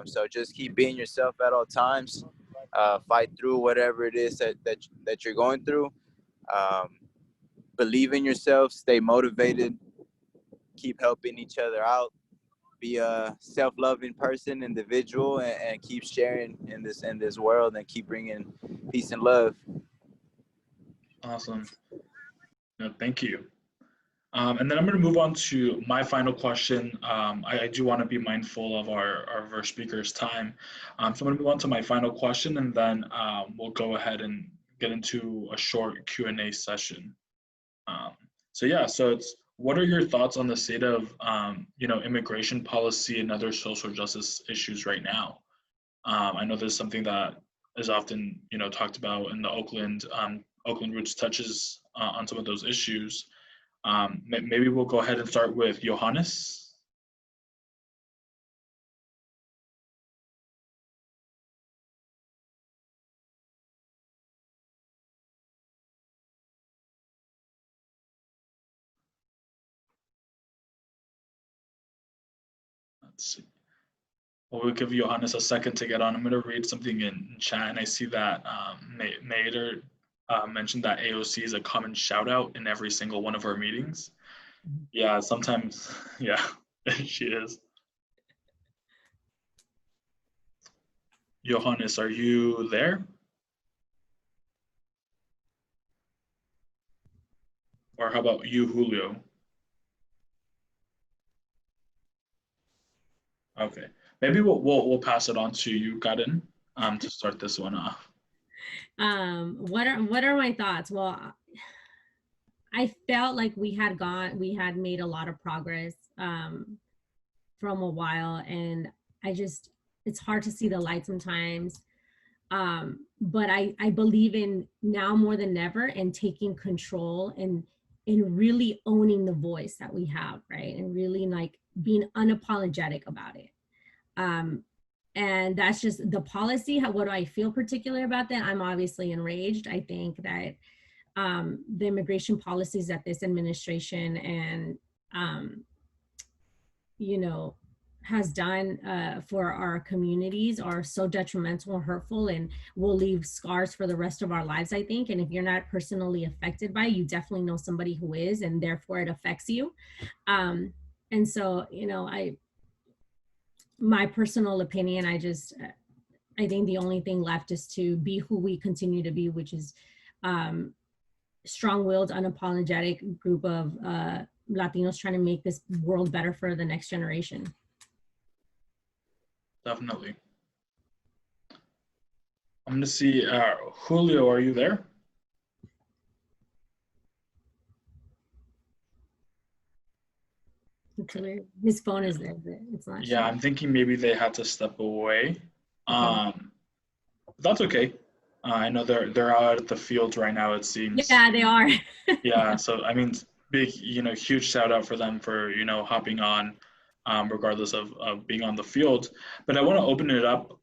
So just keep being yourself at all times. Fight through whatever it is that you're going through. Um, Believe in yourself. Stay motivated. Keep helping each other out. Be a self-loving person, individual, and keep sharing in this world and keep bringing peace and love. Awesome. No, thank you. And then I'm going to move on to my final question. I do want to be mindful of our speaker's time. So I'm going to move on to my final question, and then we'll go ahead and get into a short Q&A session. So yeah, so it's, what are your thoughts on the state of immigration policy and other social justice issues right now? I know there's something that is often talked about in the Oakland Roots touches on some of those issues. Maybe we'll go ahead and start with Johannes. Let's see. Well, we'll give Johannes a second to get on. I'm going to read something in chat, and I see that Mader mentioned that AOC is a common shout out in every single one of our meetings. Yeah, sometimes, yeah, she is. Johannes, are you there? Or how about you, Julio? Okay, maybe we'll pass it on to you, Karin, to start this one off. What are my thoughts? Well, I felt like we had made a lot of progress from a while, and it's hard to see the light sometimes. But I believe in now more than ever in taking control and in really owning the voice that we have, right? And really like being unapologetic about it. And that's just the policy. What do I feel particular about that? I'm obviously enraged. I think that the immigration policies that this administration and has done for our communities are so detrimental and hurtful, and will leave scars for the rest of our lives, I think. And if you're not personally affected by it, you definitely know somebody who is, and therefore it affects you. And so, my personal opinion, I think the only thing left is to be who we continue to be, which is strong-willed, unapologetic group of Latinos trying to make this world better for the next generation. Definitely. I'm going to see, Julio, are you there? His phone is there, but it's not. Yeah, I'm thinking maybe they had to step away. That's okay. I know they're out at the field right now, it seems. Yeah, they are. Yeah, so I mean, big, huge shout out for them for, hopping on, regardless of being on the field. But I want to open it up.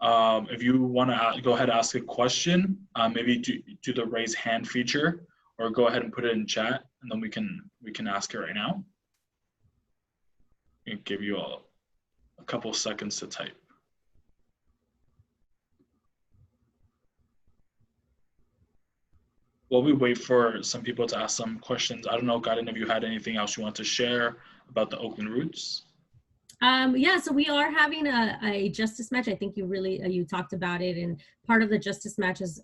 If you want to go ahead and ask a question, maybe do the raise hand feature, or go ahead and put it in chat, and then we can ask it right now. I'll give you a couple seconds to type. While we wait for some people to ask some questions, I don't know, Karin, if you had anything else you want to share about the Oakland Roots? Yeah, so we are having a justice match. I think you talked about it in part of the justice match is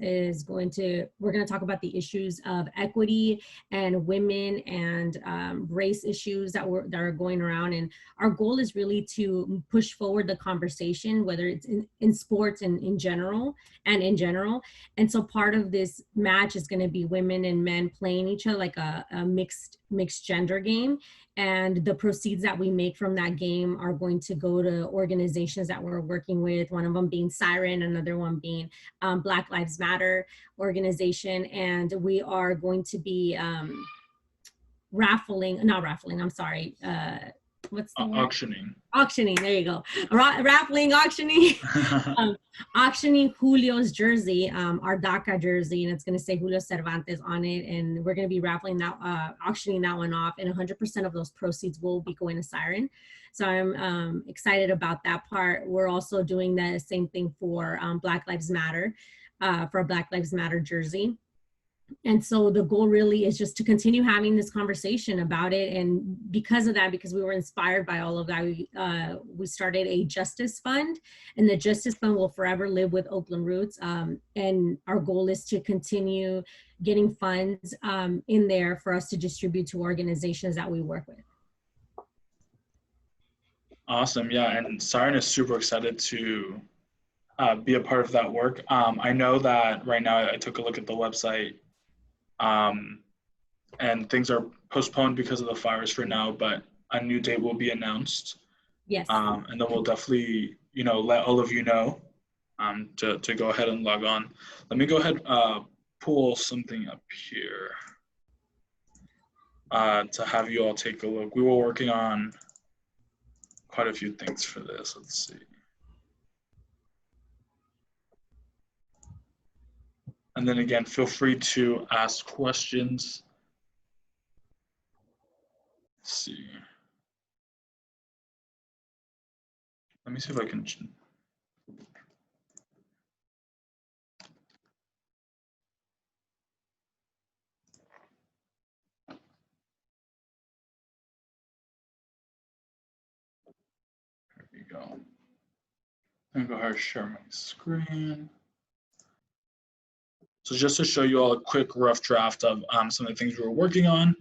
we're going to talk about the issues of equity and women and race issues that are going around. And our goal is really to push forward the conversation, whether it's in sports and in general. And so part of this match is going to be women and men playing each other, like a mixed gender game. And the proceeds that we make from that game are going to go to organizations that we're working with, one of them being Siren, another one being Black Lives Matter organization. And we are going to be auctioning, there you go. Auctioning Julio's jersey, our DACA jersey, and it's going to say Julio Cervantes on it, and we're going to be raffling that, auctioning that one off, and 100% of those proceeds will be going to Siren. So I'm excited about that part. We're also doing the same thing for Black Lives Matter, for a Black Lives Matter jersey. And so the goal really is just to continue having this conversation about it. And because of that, because we were inspired by all of that, we started a justice fund, and the justice fund will forever live with Oakland Roots. And our goal is to continue getting funds in there for us to distribute to organizations that we work with. Awesome. Yeah. And Siren is super excited to be a part of that work. I know that right now I took a look at the website, and things are postponed because of the fires for now, but a new date will be announced. Yes. And then we'll definitely, let all of you know to go ahead and log on. Let me go ahead, pull something up here to have you all take a look. We were working on quite a few things for this. Let's see. And then again, feel free to ask questions. Let's see. Let me see if I can. There we go. I'm gonna go ahead and share my screen. So just to show you all a quick rough draft of some of the things we were working on,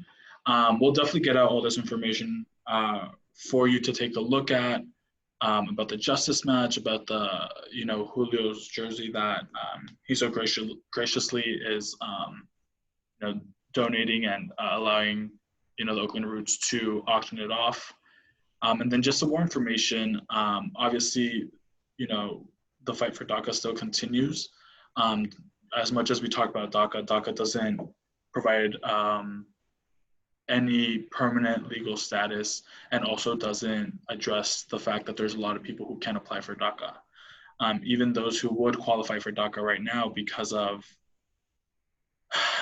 we'll definitely get out all this information for you to take a look at about the justice match, about the, Julio's jersey that he so graciously is, donating and allowing, the Oakland Roots to auction it off. And then just some more information. Obviously, the fight for DACA still continues. As much as we talk about DACA, DACA doesn't provide any permanent legal status, and also doesn't address the fact that there's a lot of people who can't apply for DACA. Even those who would qualify for DACA right now, because of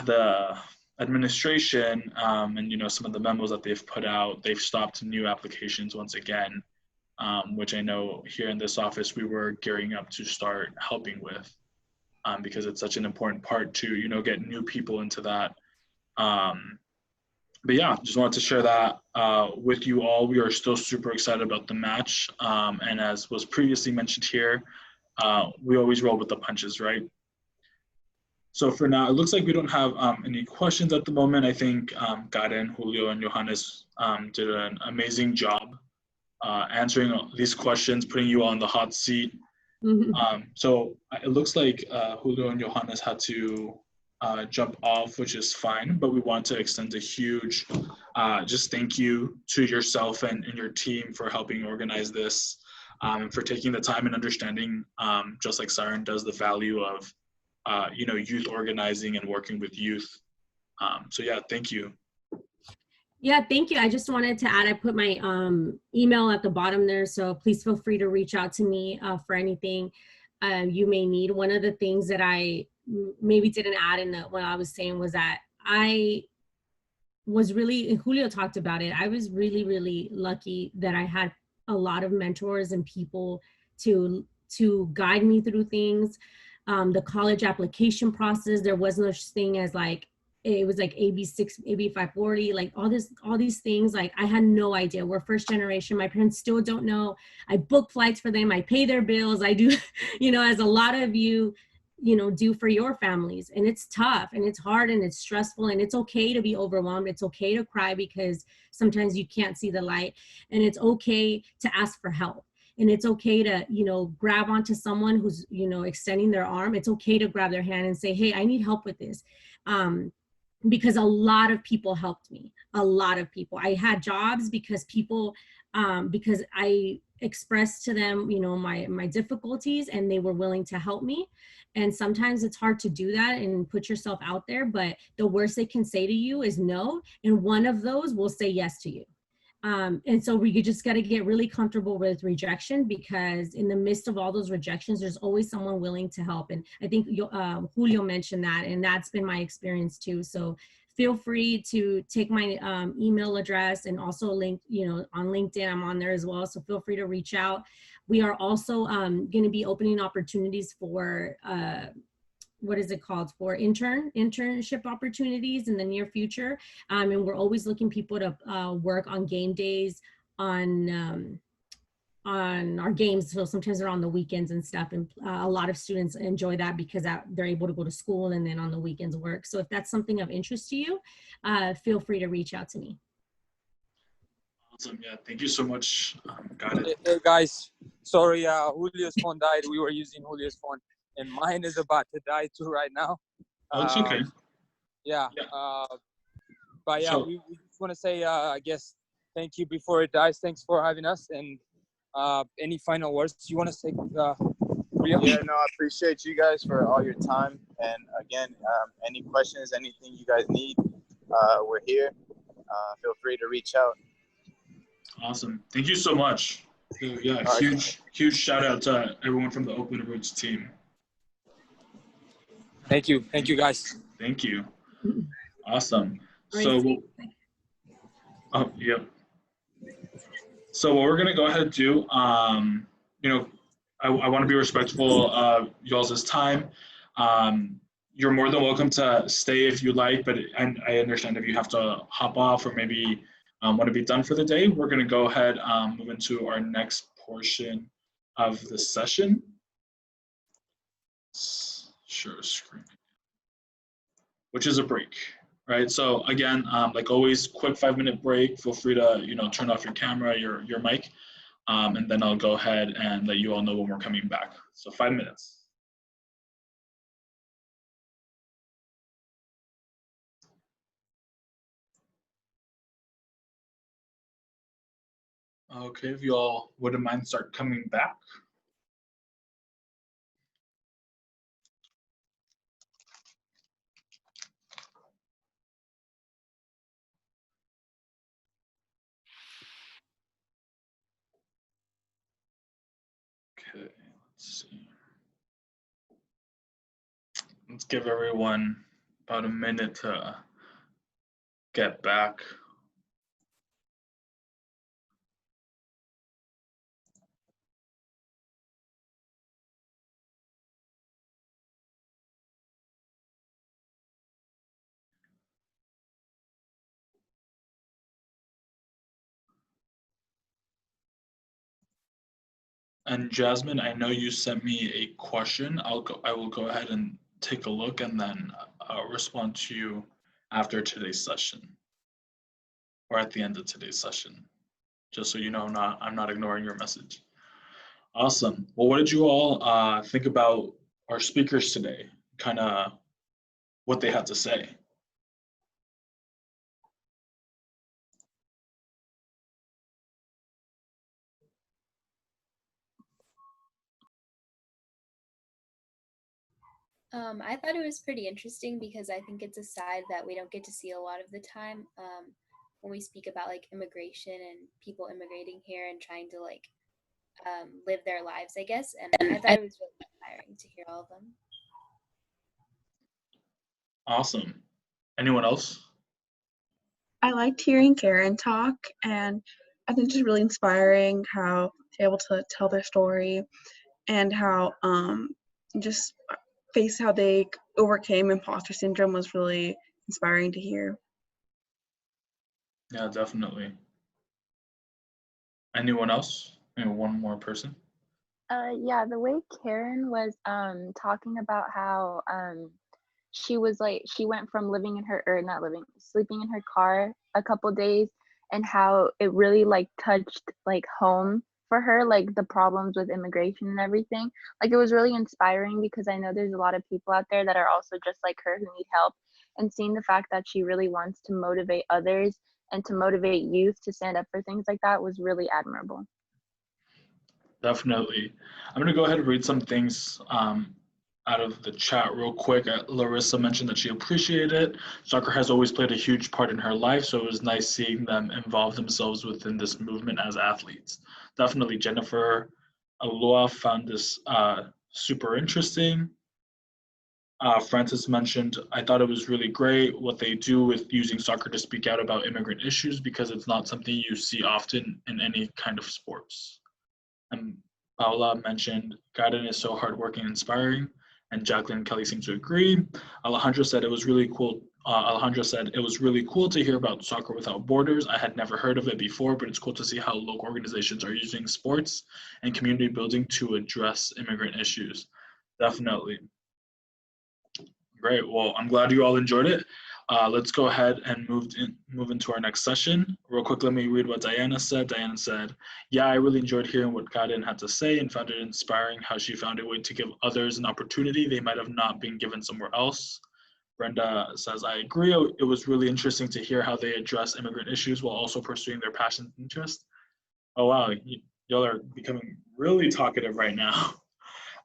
the administration and some of the memos that they've put out, they've stopped new applications once again, which I know here in this office we were gearing up to start helping with. Because it's such an important part to, get new people into that. But yeah, just wanted to share that with you all. We are still super excited about the match. And as was previously mentioned here, we always roll with the punches, right? So for now, it looks like we don't have any questions at the moment. I think Karen, Julio, and Johannes did an amazing job answering these questions, putting you on the hot seat. Mm-hmm. So it looks like Julio and Johannes had to jump off, which is fine, but we want to extend a huge just thank you to yourself and your team for helping organize this, for taking the time and understanding, just like Siren does, the value of youth organizing and working with youth. So yeah, thank you. Yeah, thank you. I just wanted to add, I put my email at the bottom there, so please feel free to reach out to me for anything you may need. One of the things that I maybe didn't add in what I was saying was that I was really, and Julio talked about it, I was really, really lucky that I had a lot of mentors and people to guide me through things. The college application process, there was no such thing as it was like AB6, AB540, like all these things. Like I had no idea. We're first generation. My parents still don't know. I book flights for them. I pay their bills. I do, as a lot of you do for your families. And it's tough and it's hard and it's stressful, and it's okay to be overwhelmed. It's okay to cry because sometimes you can't see the light, and it's okay to ask for help. And it's okay to, grab onto someone who's, extending their arm. It's okay to grab their hand and say, hey, I need help with this. Because a lot of people helped me. A lot of people. I had jobs because because I expressed to them, my difficulties, and they were willing to help me. And sometimes it's hard to do that and put yourself out there, but the worst they can say to you is no. And one of those will say yes to you. And so we just got to get really comfortable with rejection, because in the midst of all those rejections, there's always someone willing to help. And I think Julio mentioned that, and that's been my experience too. So feel free to take my email address, and also link, on LinkedIn, I'm on there as well. So feel free to reach out. We are also going to be opening opportunities for for internship opportunities in the near future. And we're always looking people to work on game days on our games. So sometimes they're on the weekends and stuff. And a lot of students enjoy that because they're able to go to school and then on the weekends work. So if that's something of interest to you, feel free to reach out to me. Awesome. Yeah, thank you so much. Got it. Hey guys, sorry, Julio's phone died. We were using Julio's phone, and mine is about to die too right now. Oh, it's okay. Yeah. But yeah, So, we just want to say, I guess, thank you before it dies. Thanks for having us. And any final words you want to say, Julio? Yeah, no, I appreciate you guys for all your time. And again, any questions, anything you guys need, we're here. Feel free to reach out. awesome. Thank you so much. Yeah, huge shout out to everyone from the Oakland Roots team. Thank you guys. Thank you. Awesome. Right. So, yep. So what we're gonna go ahead and do, I want to be respectful of y'all's time. You're more than welcome to stay if you like, but I understand if you have to hop off or maybe want to be done for the day. We're gonna go ahead move into our next portion of the session. Share screen, which is a break, right? So again, like always, quick 5-minute break. Feel free to turn off your camera, your mic, and then I'll go ahead and let you all know when we're coming back. So 5 minutes. Okay, if you all wouldn't mind start coming back. Okay, let's see. Let's give everyone about a minute to get back. And Jasmine, I know you sent me a question. I will go ahead and take a look and then respond to you after today's session, or at the end of today's session, just so you know I'm not ignoring your message. Awesome. Well, what did you all think about our speakers today? Kind of what they had to say. I thought it was pretty interesting because I think it's a side that we don't get to see a lot of the time when we speak about like immigration and people immigrating here and trying to like live their lives, I guess. And I thought it was really inspiring to hear all of them. Awesome. Anyone else? I liked hearing Karen talk, and I think it's really inspiring how they're able to tell their story and how just face how they overcame imposter syndrome was really inspiring to hear. Yeah, definitely. Anyone else? Maybe one more person. Yeah, the way Karen was talking about how she was like she went from living in her or not living sleeping in her car a couple days, and how it really like touched like home for her, like the problems with immigration and everything. Like it was really inspiring because I know there's a lot of people out there that are also just like her who need help, and seeing the fact that she really wants to motivate others and to motivate youth to stand up for things like that was really admirable. Definitely. I'm going to go ahead and read some things out of the chat real quick. Larissa mentioned that she appreciated it. Soccer has always played a huge part in her life, so it was nice seeing them involve themselves within this movement as athletes. Definitely, Jennifer Aloa found this super interesting. Francis mentioned, I thought it was really great what they do with using soccer to speak out about immigrant issues because it's not something you see often in any kind of sports. And Paula mentioned, Garden is so hardworking and inspiring. And Jacqueline and Kelly seem to agree. Alejandra said it was really cool. Alejandra said it was really cool to hear about Soccer Without Borders. I had never heard of it before, but it's cool to see how local organizations are using sports and community building to address immigrant issues. Definitely. Great. Well, I'm glad you all enjoyed it. Let's go ahead and move into our next session. Real quick, let me read what Diana said. Diana said, yeah, I really enjoyed hearing what Gaden had to say and found it inspiring how she found a way to give others an opportunity they might have not been given somewhere else. Brenda says, I agree. It was really interesting to hear how they address immigrant issues while also pursuing their passion and interest. Oh, wow. Y'all are becoming really talkative right now.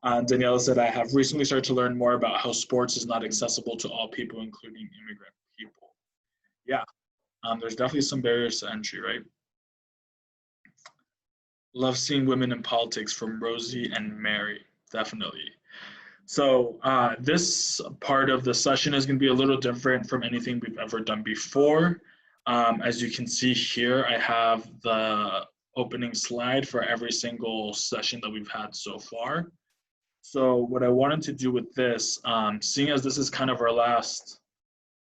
Daniela said, I have recently started to learn more about how sports is not accessible to all people, including immigrant people. Yeah, there's definitely some barriers to entry, right? Love seeing women in politics from Rosie and Mary, definitely. So this part of the session is going to be a little different from anything we've ever done before. As you can see here, I have the opening slide for every single session that we've had so far. So what I wanted to do with this, seeing as this is kind of our last,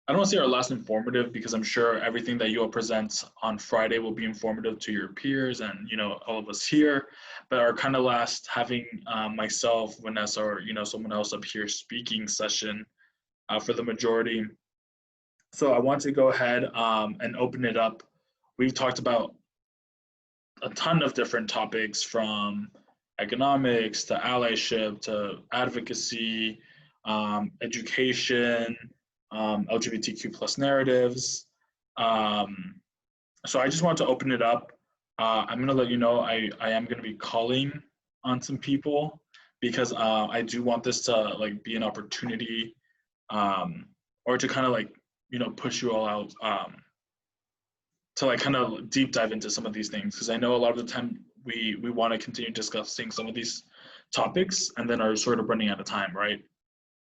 I don't want to say our last informative because I'm sure everything that you'll present on Friday will be informative to your peers and, you know, all of us here, but our kind of last having myself, Vanessa, or, you know, someone else up here speaking session for the majority. So I want to go ahead and open it up. We've talked about a ton of different topics from economics to allyship to advocacy, education, LGBTQ plus narratives. So I just want to open it up. I'm going to let you know I am going to be calling on some people because I do want this to like be an opportunity or to kind of like, you know, push you all out to like kind of deep dive into some of these things because I know a lot of the time we want to continue discussing some of these topics and then are sort of running out of time, right?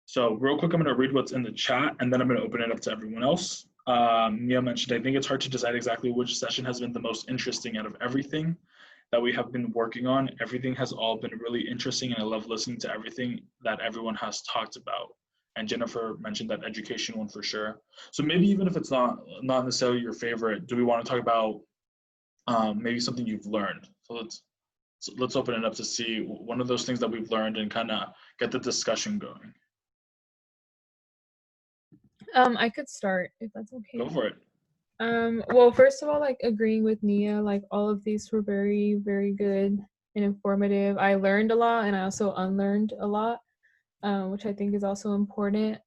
So real quick, I'm going to read what's in the chat and then I'm going to open it up to everyone else. Mia mentioned, I think it's hard to decide exactly which session has been the most interesting out of everything that we have been working on. Everything has all been really interesting and I love listening to everything that everyone has talked about. And Jennifer mentioned that education one for sure. So maybe even if it's not necessarily your favorite, do we want to talk about maybe something you've learned? So let's open it up to see one of those things that we've learned and kind of get the discussion going. I could start if that's okay. Go for it. Well, first of all, like agreeing with Nia, like all of these were very, very good and informative. I learned a lot and I also unlearned a lot, which I think is also important.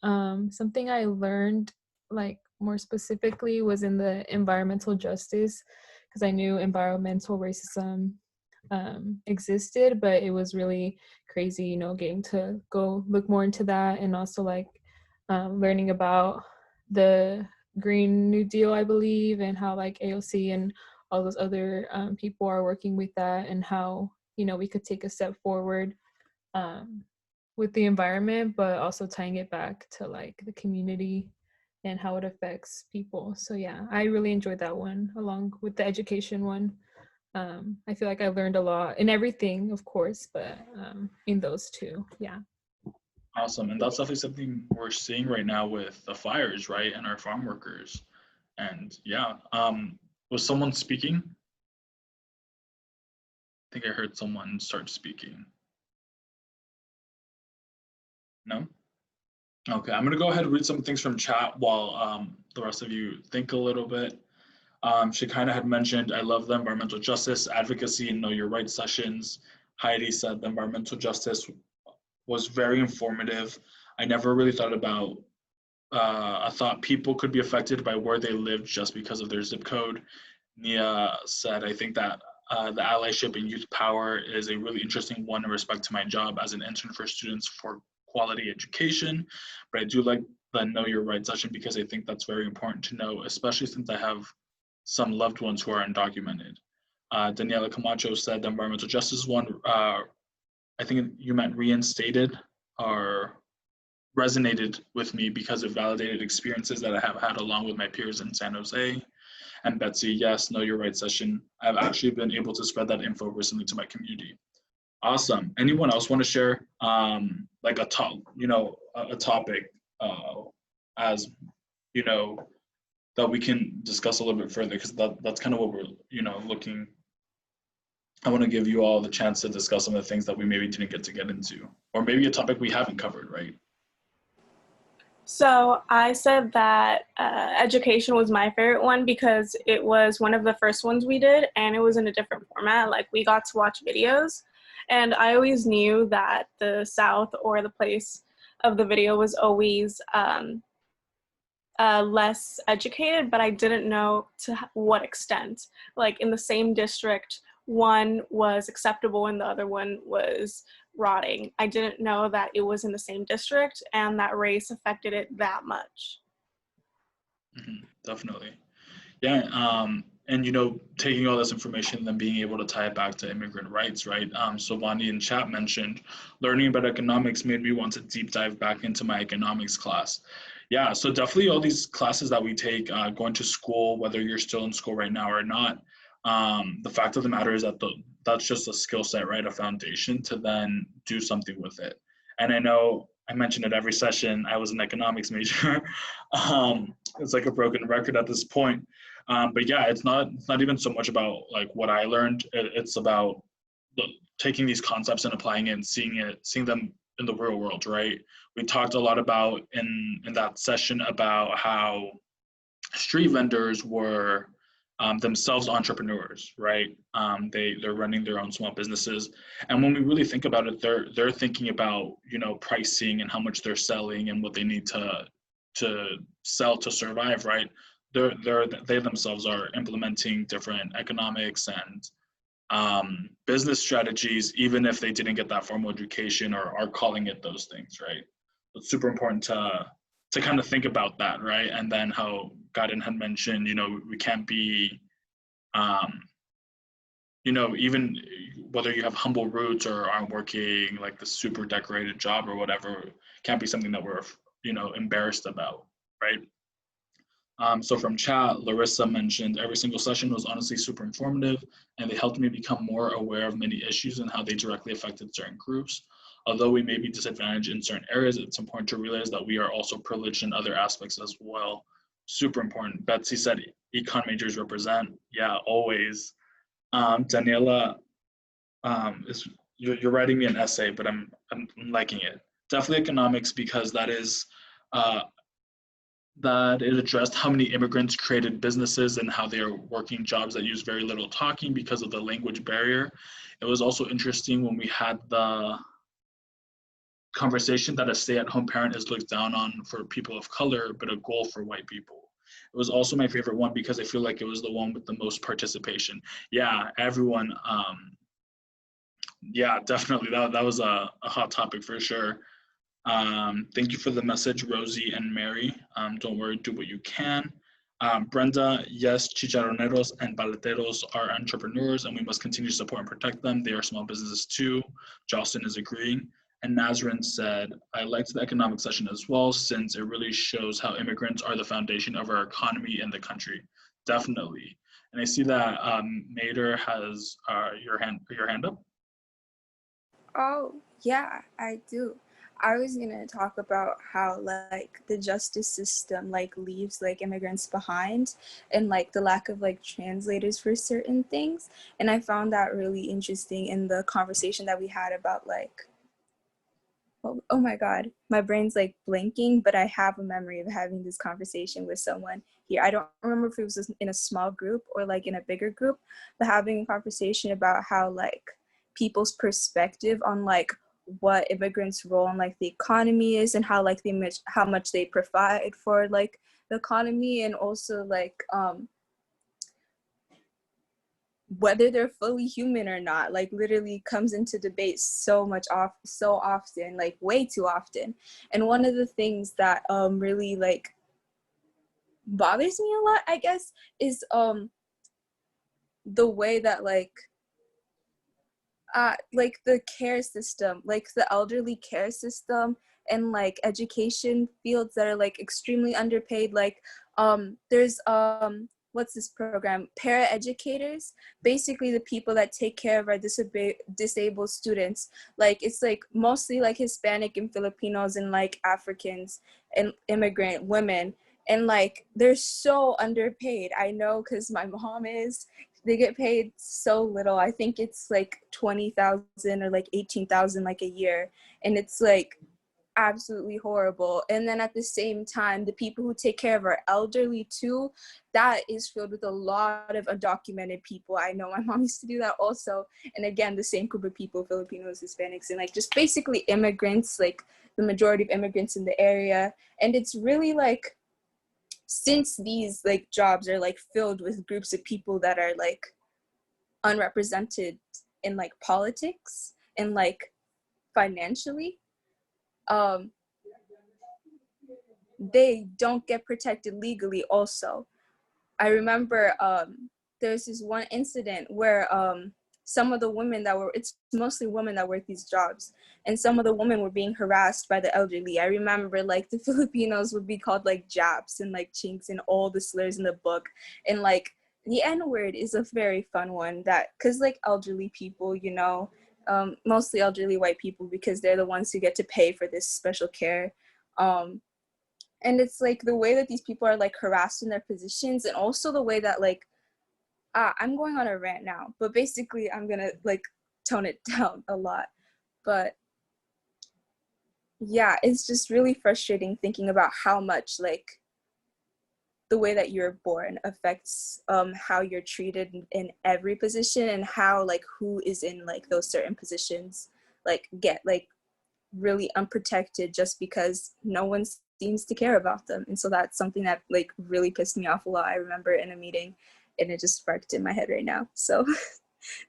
Something I learned like more specifically was in the environmental justice because I knew environmental racism existed, but it was really crazy, you know, getting to go look more into that and also like learning about the Green New Deal, I believe, and how like AOC and all those other people are working with that and how, you know, we could take a step forward with the environment, but also tying it back to like the community and how it affects people. So yeah, I really enjoyed that one along with the education one. I feel like I learned a lot in everything, of course, but in those two, yeah. Awesome, and that's definitely something we're seeing right now with the fires, right, and our farm workers. And yeah, was someone speaking? I think I heard someone start speaking. No? Okay, I'm gonna go ahead and read some things from chat while the rest of you think a little bit. She kind of had mentioned, I love the environmental justice, advocacy, and know your rights sessions. Heidi said the environmental justice was very informative. I never really thought about, I thought people could be affected by where they live just because of their zip code. Nia said, I think that the allyship and youth power is a really interesting one in respect to my job as an intern for students for quality education. But I do like the know your rights session because I think that's very important to know, especially since I have some loved ones who are undocumented. Daniela Camacho said the environmental justice one, I think you meant reinstated or resonated with me because of validated experiences that I have had along with my peers in San Jose. And Betsy, yes, know your rights session. I've actually been able to spread that info recently to my community. Awesome. Anyone else want to share like a topic as that we can discuss a little bit further, because that's kind of what we're looking. I want to give you all the chance to discuss some of the things that we maybe didn't get into, or maybe a topic we haven't covered, right? So I said that education was my favorite one because it was one of the first ones we did, and it was in a different format. Like, we got to watch videos, and I always knew that the South or the place of the video was always less educated, but I didn't know to what extent. Like, in the same district, one was acceptable and the other one was rotting. I didn't know that it was in the same district and that race affected it that much. Definitely. Yeah. And taking all this information and then being able to tie it back to immigrant rights, right? So Vani in chat mentioned learning about economics made me want to deep dive back into my economics class. Yeah, so definitely all these classes that we take, going to school, whether you're still in school right now or not, the fact of the matter is that that's just a skill set, right? A foundation to then do something with it. And I know I mentioned it every session, I was an economics major. It's like a broken record at this point. But yeah, it's not even so much about like what I learned. It's about taking these concepts and applying it and seeing them in the real world, right? We talked a lot about in that session about how street vendors were themselves entrepreneurs, right? They're running their own small businesses, and when we really think about it, they're thinking about pricing and how much they're selling and what they need to sell to survive, right? They themselves are implementing different economics and business strategies, even if they didn't get that formal education or are calling it those things, right? It's super important to kind of think about that, right? And then how Gaden had mentioned, we can't be, even whether you have humble roots or aren't working like the super decorated job or whatever, can't be something that we're, embarrassed about, right? So from chat, Larissa mentioned every single session was honestly super informative, and they helped me become more aware of many issues and how they directly affected certain groups. Although we may be disadvantaged in certain areas, it's important to realize that we are also privileged in other aspects as well. Super important. Betsy said econ majors represent. Yeah, always. Daniela, you're writing me an essay, but I'm liking it. Definitely economics, because that it addressed how many immigrants created businesses and how they are working jobs that use very little talking because of the language barrier. It was also interesting when we had the conversation that a stay-at-home parent is looked down on for people of color, but a goal for white people. It was also my favorite one because I feel like it was the one with the most participation. Yeah, everyone, yeah, definitely, that was a hot topic for sure. Thank you for the message, Rosie and Mary. Don't worry, do what you can. Brenda, yes, chicharroneros and paleteros are entrepreneurs and we must continue to support and protect them. They are small businesses too. Jocelyn is agreeing. And Nazrin said, I liked the economic session as well, since it really shows how immigrants are the foundation of our economy in the country. Definitely. And I see that Mater has your hand up. Oh, yeah, I do. I was gonna talk about how like the justice system like leaves like immigrants behind, and like the lack of like translators for certain things. And I found that really interesting in the conversation that we had about like oh my God, my brain's like blinking, but I have a memory of having this conversation with someone here. I don't remember if it was in a small group or like in a bigger group, but having a conversation about how like people's perspective on like what immigrants' role in like the economy is and how like how much they provide for like the economy, and also like whether they're fully human or not, like literally comes into debate so often, like way too often. And one of the things that really like bothers me a lot, I guess, is the way that like the care system, like the elderly care system and like education fields that are like extremely underpaid. Like there's what's this program, para educators, basically the people that take care of our disabled students. Like it's like mostly like Hispanic and Filipinos and like Africans and immigrant women, and like they're so underpaid. I know because my mom is. They get paid so little. I think it's like 20,000 or like 18,000 like a year, and it's like absolutely horrible. And then at the same time, the people who take care of our elderly too, that is filled with a lot of undocumented people. I know my mom used to do that also. And again, the same group of people, Filipinos, Hispanics, and like just basically immigrants, like the majority of immigrants in the area. And it's really like, since these like jobs are like filled with groups of people that are like unrepresented in like politics and like financially, they don't get protected legally also. I remember there's this one incident where some of the women that were, it's mostly women that work these jobs, and some of the women were being harassed by the elderly. I remember like the Filipinos would be called like japs and like chinks and all the slurs in the book. And like the N-word is a very fun one, that because like elderly people, you know, mostly elderly white people, because they're the ones who get to pay for this special care. And it's like the way that these people are like harassed in their positions, and also the way that like, I'm going on a rant now, but basically I'm gonna like tone it down a lot. But yeah, it's just really frustrating thinking about how much like the way that you're born affects how you're treated in every position, and how like who is in like those certain positions like get like really unprotected just because no one seems to care about them. And so that's something that like really pissed me off a lot. I remember in a meeting, and it just sparked in my head right now. So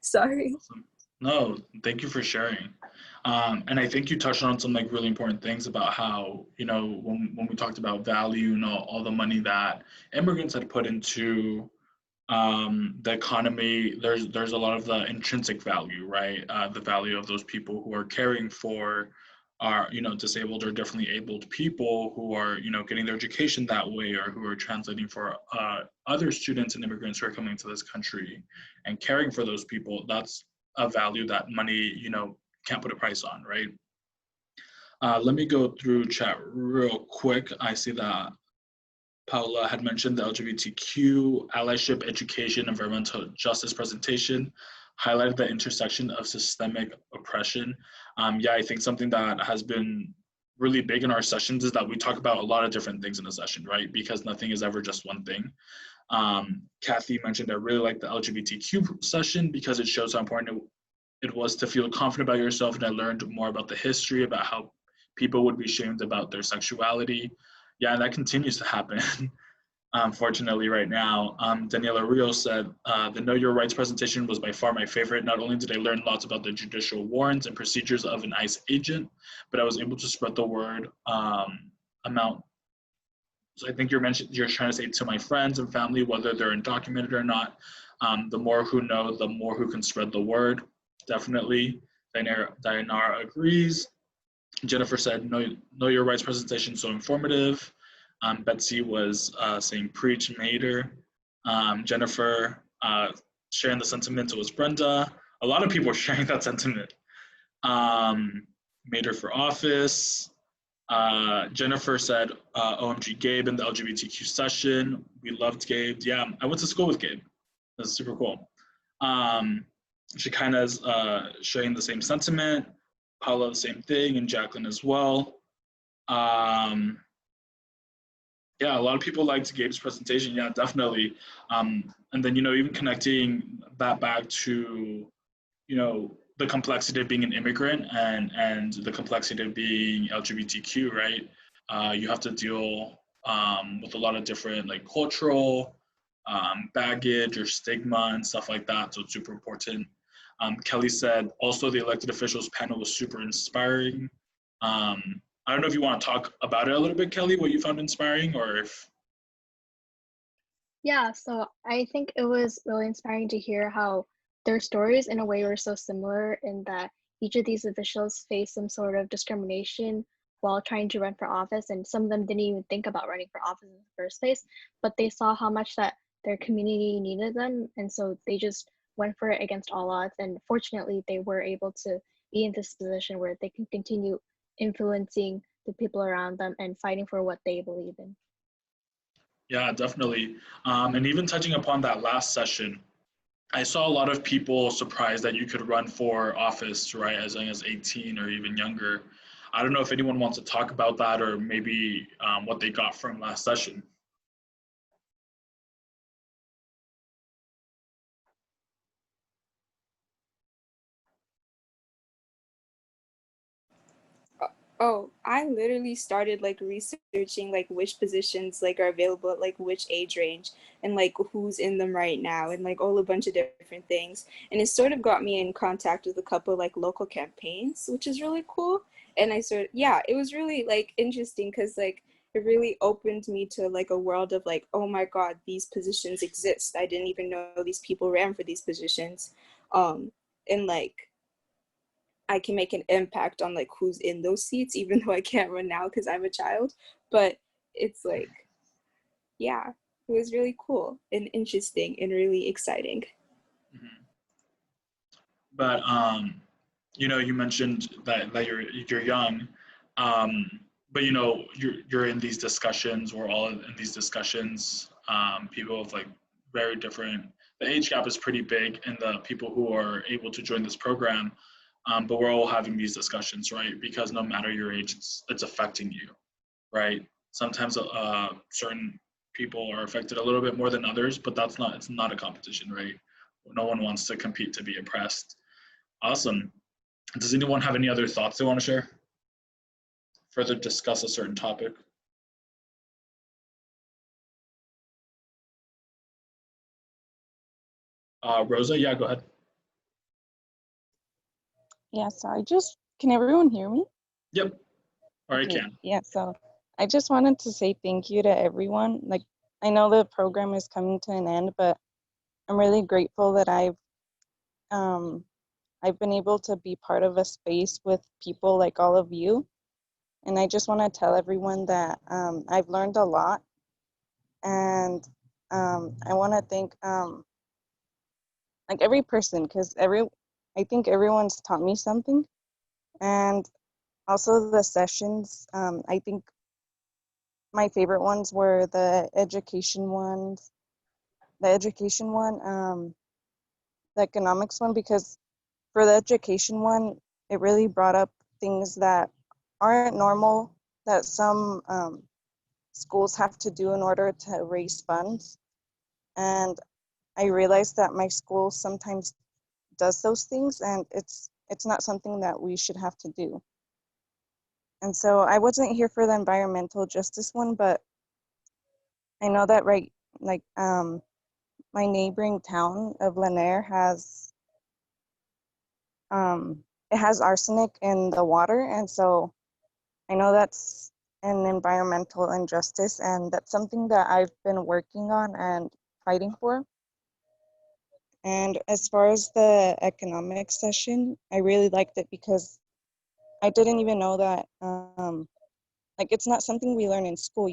sorry. Awesome. No, thank you for sharing. And I think you touched on some like really important things about how, you know, when we talked about value and all the money that immigrants had put into the economy, there's a lot of the intrinsic value, right? The value of those people who are caring for our, you know, disabled or differently abled people who are, you know, getting their education that way, or who are translating for other students and immigrants who are coming to this country and caring for those people. That's a value that money, you know, can't put a price on, right? Let me go through chat real quick. I see that Paula had mentioned the LGBTQ allyship, education, environmental justice presentation, highlighted the intersection of systemic oppression. Yeah, I think something that has been really big in our sessions is that we talk about a lot of different things in a session, right? Because nothing is ever just one thing. Kathy mentioned I really like the LGBTQ session because it shows how important it was to feel confident about yourself, and I learned more about the history, about how people would be shamed about their sexuality. Yeah, and that continues to happen, unfortunately, right now. Daniela Rios said, the Know Your Rights presentation was by far my favorite. Not only did I learn lots about the judicial warrants and procedures of an ICE agent, but I was able to spread the word amount. So I think you're trying to say to my friends and family, whether they're undocumented or not, the more who know, the more who can spread the word. Definitely. Dayanara agrees. Jennifer said, know Your Rights presentation, so informative. Betsy was saying preach, Mater. Jennifer sharing the sentiment, it was Brenda. A lot of people are sharing that sentiment. Mater for office. Jennifer said, OMG Gabe in the LGBTQ session. We loved Gabe. Yeah, I went to school with Gabe. That's super cool. She kind of is sharing the same sentiment. Paula, the same thing, and Jacqueline as well. Um, yeah, a lot of people liked Gabe's presentation. Yeah, definitely. And then, even connecting that back to, the complexity of being an immigrant and the complexity of being LGBTQ, right? You have to deal with a lot of different like cultural baggage or stigma and stuff like that. So it's super important. Kelly said also the elected officials panel was super inspiring. I don't know if you want to talk about it a little bit, Kelly, what you found inspiring, or if. Yeah, so I think it was really inspiring to hear how their stories in a way were so similar in that each of these officials faced some sort of discrimination while trying to run for office, and some of them didn't even think about running for office in the first place, but they saw how much that their community needed them, and so they just went for it against all odds, and fortunately they were able to be in this position where they can continue influencing the people around them and fighting for what they believe in. Yeah, definitely. And even touching upon that last session, I saw a lot of people surprised that you could run for office, right, as young as 18 or even younger. I don't know if anyone wants to talk about that or maybe what they got from last session. Oh, I literally started like researching like which positions like are available at like which age range and like who's in them right now and like all a bunch of different things. And it sort of got me in contact with a couple like local campaigns, which is really cool. And yeah, it was really like interesting because like it really opened me to like a world of like, oh my God, these positions exist. I didn't even know these people ran for these positions. And like I can make an impact on like who's in those seats, even though I can't run now because I'm a child. But it's like, yeah, it was really cool and interesting and really exciting. Mm-hmm. But you mentioned that you're young, but you're in these discussions. We're all in these discussions. People of like very different. The age gap is pretty big in the people who are able to join this program, but we're all having these discussions, right? Because no matter your age, it's affecting you, right? Sometimes certain people are affected a little bit more than others, but it's not a competition, right? No one wants to compete to be oppressed. Awesome. Does anyone have any other thoughts they want to share? Further discuss a certain topic? Rosa, yeah, go ahead. Yeah, so can everyone hear me? Yep, or Okay, I can. yeah, so I just wanted to say thank you to everyone. Like, I know the program is coming to an end, but I'm really grateful that I've been able to be part of a space with people like all of you. And I just want to tell everyone that I've learned a lot. And I want to thank like every person, because I think everyone's taught me something. And also the sessions, I think my favorite ones were the education one, the economics one, because for the education one, it really brought up things that aren't normal that some schools have to do in order to raise funds. And I realized that my school sometimes does those things, and it's not something that we should have to do. And so I wasn't here for the environmental justice one, but I know that my neighboring town of Lanier has it has arsenic in the water, and so I know that's an environmental injustice, and that's something that I've been working on and fighting for. And as far as the economics session, I really liked it because I didn't even know that like it's not something we learn in school,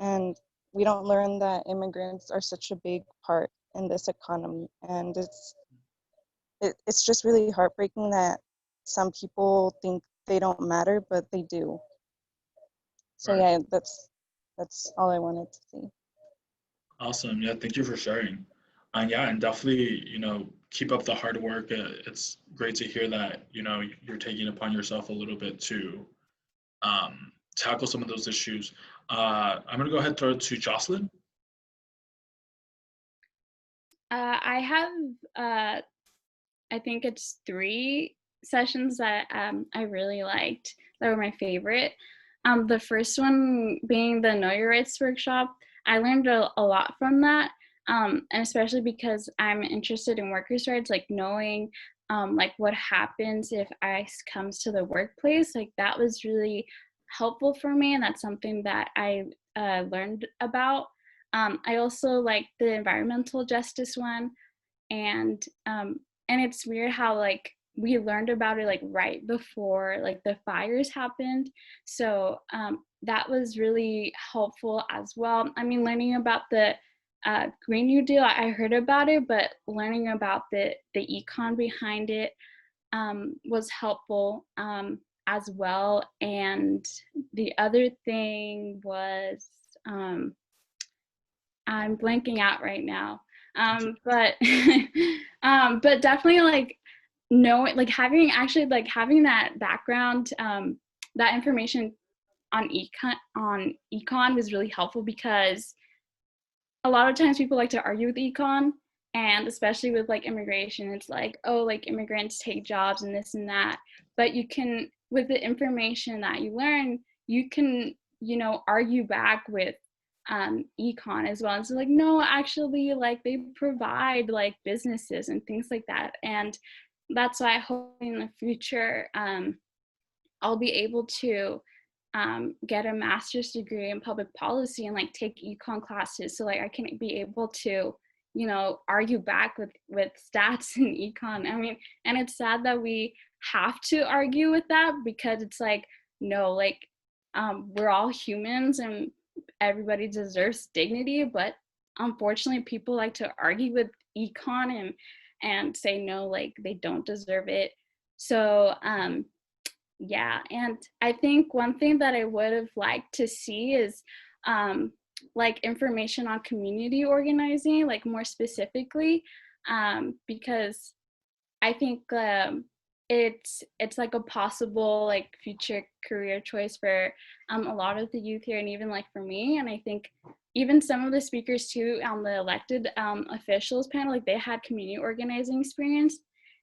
and we don't learn that immigrants are such a big part in this economy, and it's just really heartbreaking that some people think they don't matter, but they do. So Right. yeah, that's all I wanted to say. Awesome. Yeah, thank you for sharing. And yeah, and definitely, keep up the hard work. It's great to hear that, you know, you're taking upon yourself a little bit to tackle some of those issues. I'm gonna go ahead and throw it to Jocelyn. I have, I think it's 3 sessions that I really liked that were my favorite. The first one being the Know Your Rights workshop. I learned a lot from that, and especially because I'm interested in workers' rights, like knowing like what happens if ICE comes to the workplace. Like that was really helpful for me, and that's something that I learned about. I also like the environmental justice one, and it's weird how like we learned about it like right before like the fires happened, so that was really helpful as well. I mean, learning about the Green New Deal, I heard about it, but learning about the econ behind it was helpful as well. And the other thing was I'm blanking out right now. But but definitely like knowing, like having that background, that information on econ was really helpful, because a lot of times people like to argue with econ, and especially with like immigration, it's like, oh, like immigrants take jobs and this and that. But you can, with the information that you learn, you can, you know, argue back with econ as well. And so like, no, actually, like they provide like businesses and things like that. And that's why I hope in the future I'll be able to get a master's degree in public policy and like take econ classes, so like I can be able to, you know, argue back with stats and econ. I mean, and it's sad that we have to argue with that, because it's like, no, like we're all humans and everybody deserves dignity, but unfortunately people like to argue with econ and say no, like they don't deserve it. So yeah, and I think one thing that I would have liked to see is like information on community organizing, like more specifically, because I think it's like a possible like future career choice for a lot of the youth here, and even like for me. And I think even some of the speakers too on the elected officials panel, like they had community organizing experience,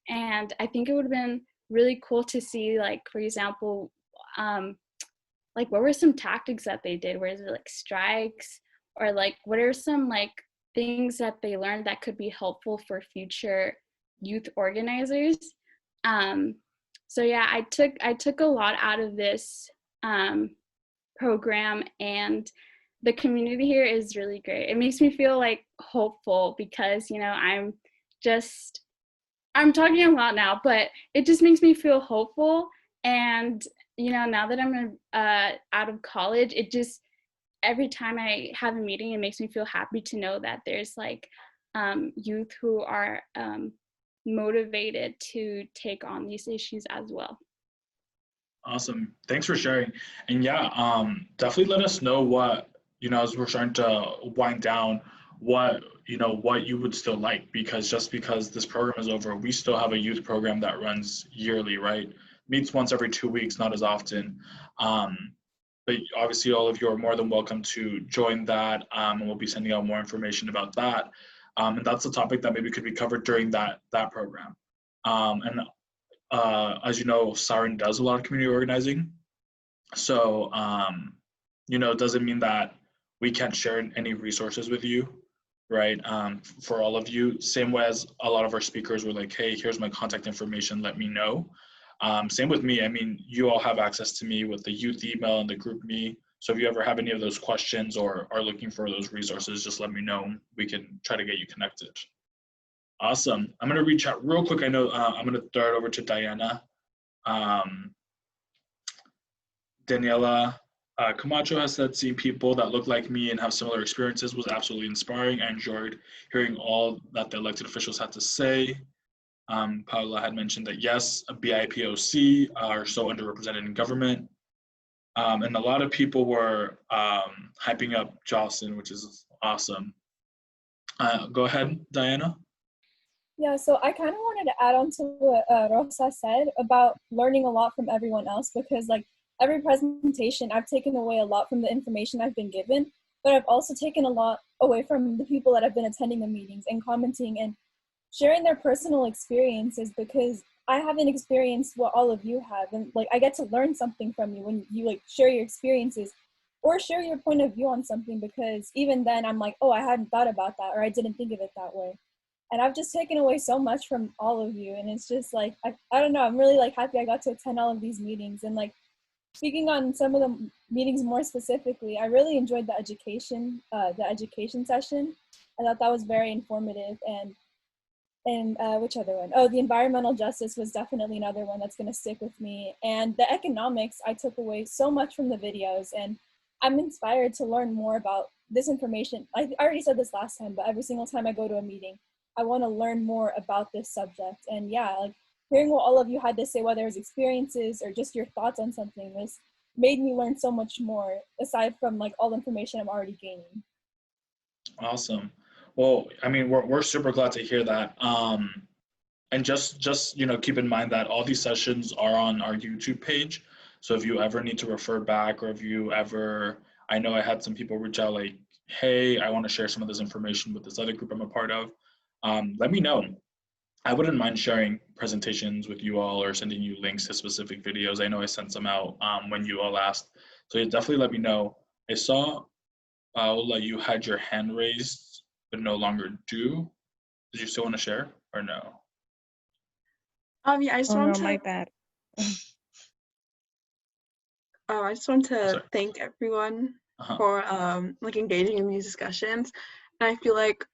and I think it would have been really cool to see, like, for example, like what were some tactics that they did? Was it like strikes, or like what are some like things that they learned that could be helpful for future youth organizers? So yeah, I took a lot out of this program, and the community here is really great. It makes me feel like hopeful, because, you know, I'm talking a lot now, but it just makes me feel hopeful. And, you know, now that I'm out of college, it just, every time I have a meeting, it makes me feel happy to know that there's like youth who are motivated to take on these issues as well. Awesome. Thanks for sharing. And yeah, definitely let us know what, you know, as we're starting to wind down, what, you know, what you would still like, because just because this program is over, we still have a youth program that runs yearly, right? Meets once every 2 weeks, not as often. But obviously all of you are more than welcome to join that, and we'll be sending out more information about that. And that's a topic that maybe could be covered during that program. And as you know, Siren does a lot of community organizing. So, you know, it doesn't mean that we can't share any resources with you, right? For all of you, same way as a lot of our speakers were like, hey, here's my contact information, let me know. Same with me. I mean, you all have access to me with the youth email and the group me. So if you ever have any of those questions or are looking for those resources, just let me know. We can try to get you connected. Awesome. I'm going to reach out real quick. I know I'm going to throw it over to Diana. Daniela Camacho has said, seeing people that look like me and have similar experiences was absolutely inspiring. I enjoyed hearing all that the elected officials had to say. Paula had mentioned that yes, BIPOC are so underrepresented in government. And a lot of people were hyping up Jocelyn, which is awesome. Go ahead, Diana. Yeah, so I kind of wanted to add on to what Rosa said about learning a lot from everyone else, because like every presentation, I've taken away a lot from the information I've been given, but I've also taken a lot away from the people that have been attending the meetings and commenting and sharing their personal experiences, because I haven't experienced what all of you have. And like, I get to learn something from you when you like share your experiences or share your point of view on something, because even then I'm like, oh, I hadn't thought about that, or I didn't think of it that way. And I've just taken away so much from all of you. And it's just like, I don't know, I'm really like happy I got to attend all of these meetings. And like, speaking on some of the meetings more specifically, I really enjoyed the education session. I thought that was very informative. And which other one? Oh, the environmental justice was definitely another one that's going to stick with me. And the economics, I took away so much from the videos, and I'm inspired to learn more about this information. I already said this last time, but every single time I go to a meeting, I want to learn more about this subject. And yeah, like hearing what all of you had to say, whether it was experiences or just your thoughts on something, this made me learn so much more aside from like all the information I'm already gaining. Awesome. Well, I mean, we're super glad to hear that. And just you know, keep in mind that all these sessions are on our YouTube page. So if you ever need to refer back, or if you ever, I know I had some people reach out like, hey, I want to share some of this information with this other group I'm a part of. Let me know. I wouldn't mind sharing presentations with you all or sending you links to specific videos. I know I sent some out when you all asked. So yeah, definitely let me know. I saw, Paola, you had your hand raised, but no longer do. Did you still want to share or no? Yeah, I just Oh want no, to. my bad. I just want to Sorry. thank everyone Uh-huh. for like engaging in these discussions. And I feel like